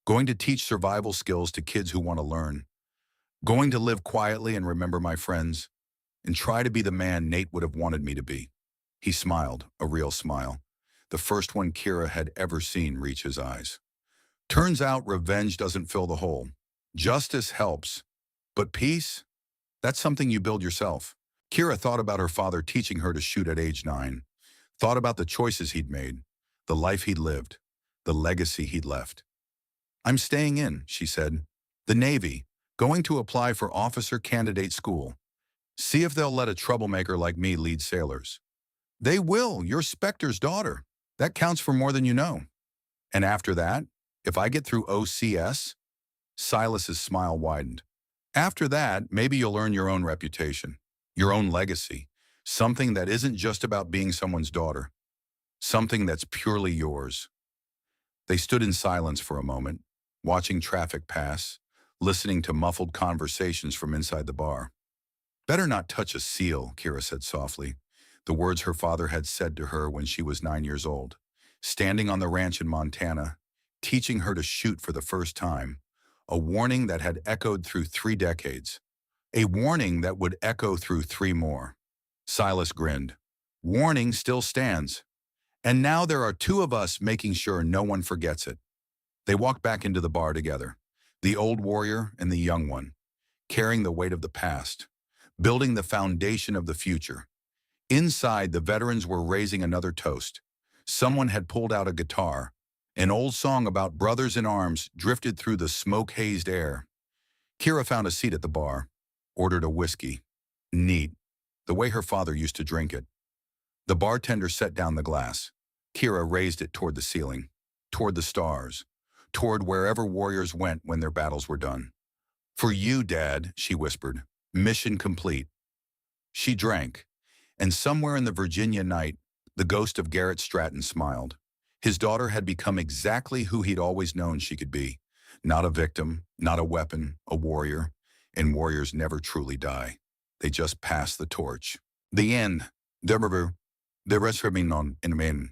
going to teach survival skills to kids who want to learn, going to live quietly and remember my friends, and try to be the man Nate would have wanted me to be. He smiled, a real smile, the first one Kira had ever seen reach his eyes. Turns out revenge doesn't fill the hole. Justice helps. But peace? That's something you build yourself. Kira thought about her father teaching her to shoot at age 9, thought about the choices he'd made, the life he'd lived, the legacy he'd left. I'm staying in, she said. The Navy, going to apply for officer candidate school. See if they'll let a troublemaker like me lead sailors. They will, you're Spectre's daughter. That counts for more than you know. And after that, if I get through OCS, Silas's smile widened. After that, maybe you'll earn your own reputation, your own legacy, something that isn't just about being someone's daughter, something that's purely yours. They stood in silence for a moment, watching traffic pass, listening to muffled conversations from inside the bar. Better not touch a seal, Kira said softly, the words her father had said to her when she was 9 years old, standing on the ranch in Montana, teaching her to shoot for the first time, a warning that had echoed through 3 decades, a warning that would echo through 3 more. Silas grinned. Warning still stands. And now there are 2 of us making sure no one forgets it. They walked back into the bar together, the old warrior and the young one, carrying the weight of the past, building the foundation of the future. Inside, the veterans were raising another toast. Someone had pulled out a guitar. An old song about brothers in arms drifted through the smoke-hazed air. Kira found a seat at the bar, ordered a whiskey. Neat, the way her father used to drink it. The bartender set down the glass. Kira raised it toward the ceiling, toward the stars, toward wherever warriors went when their battles were done. For you, Dad, she whispered, mission complete. She drank, and somewhere in the Virginia night, the ghost of Garrett Stratton smiled. His daughter had become exactly who he'd always known she could be. Not a victim, not a weapon, a warrior. And warriors never truly die. They just pass the torch. The end. The rest remain on in men.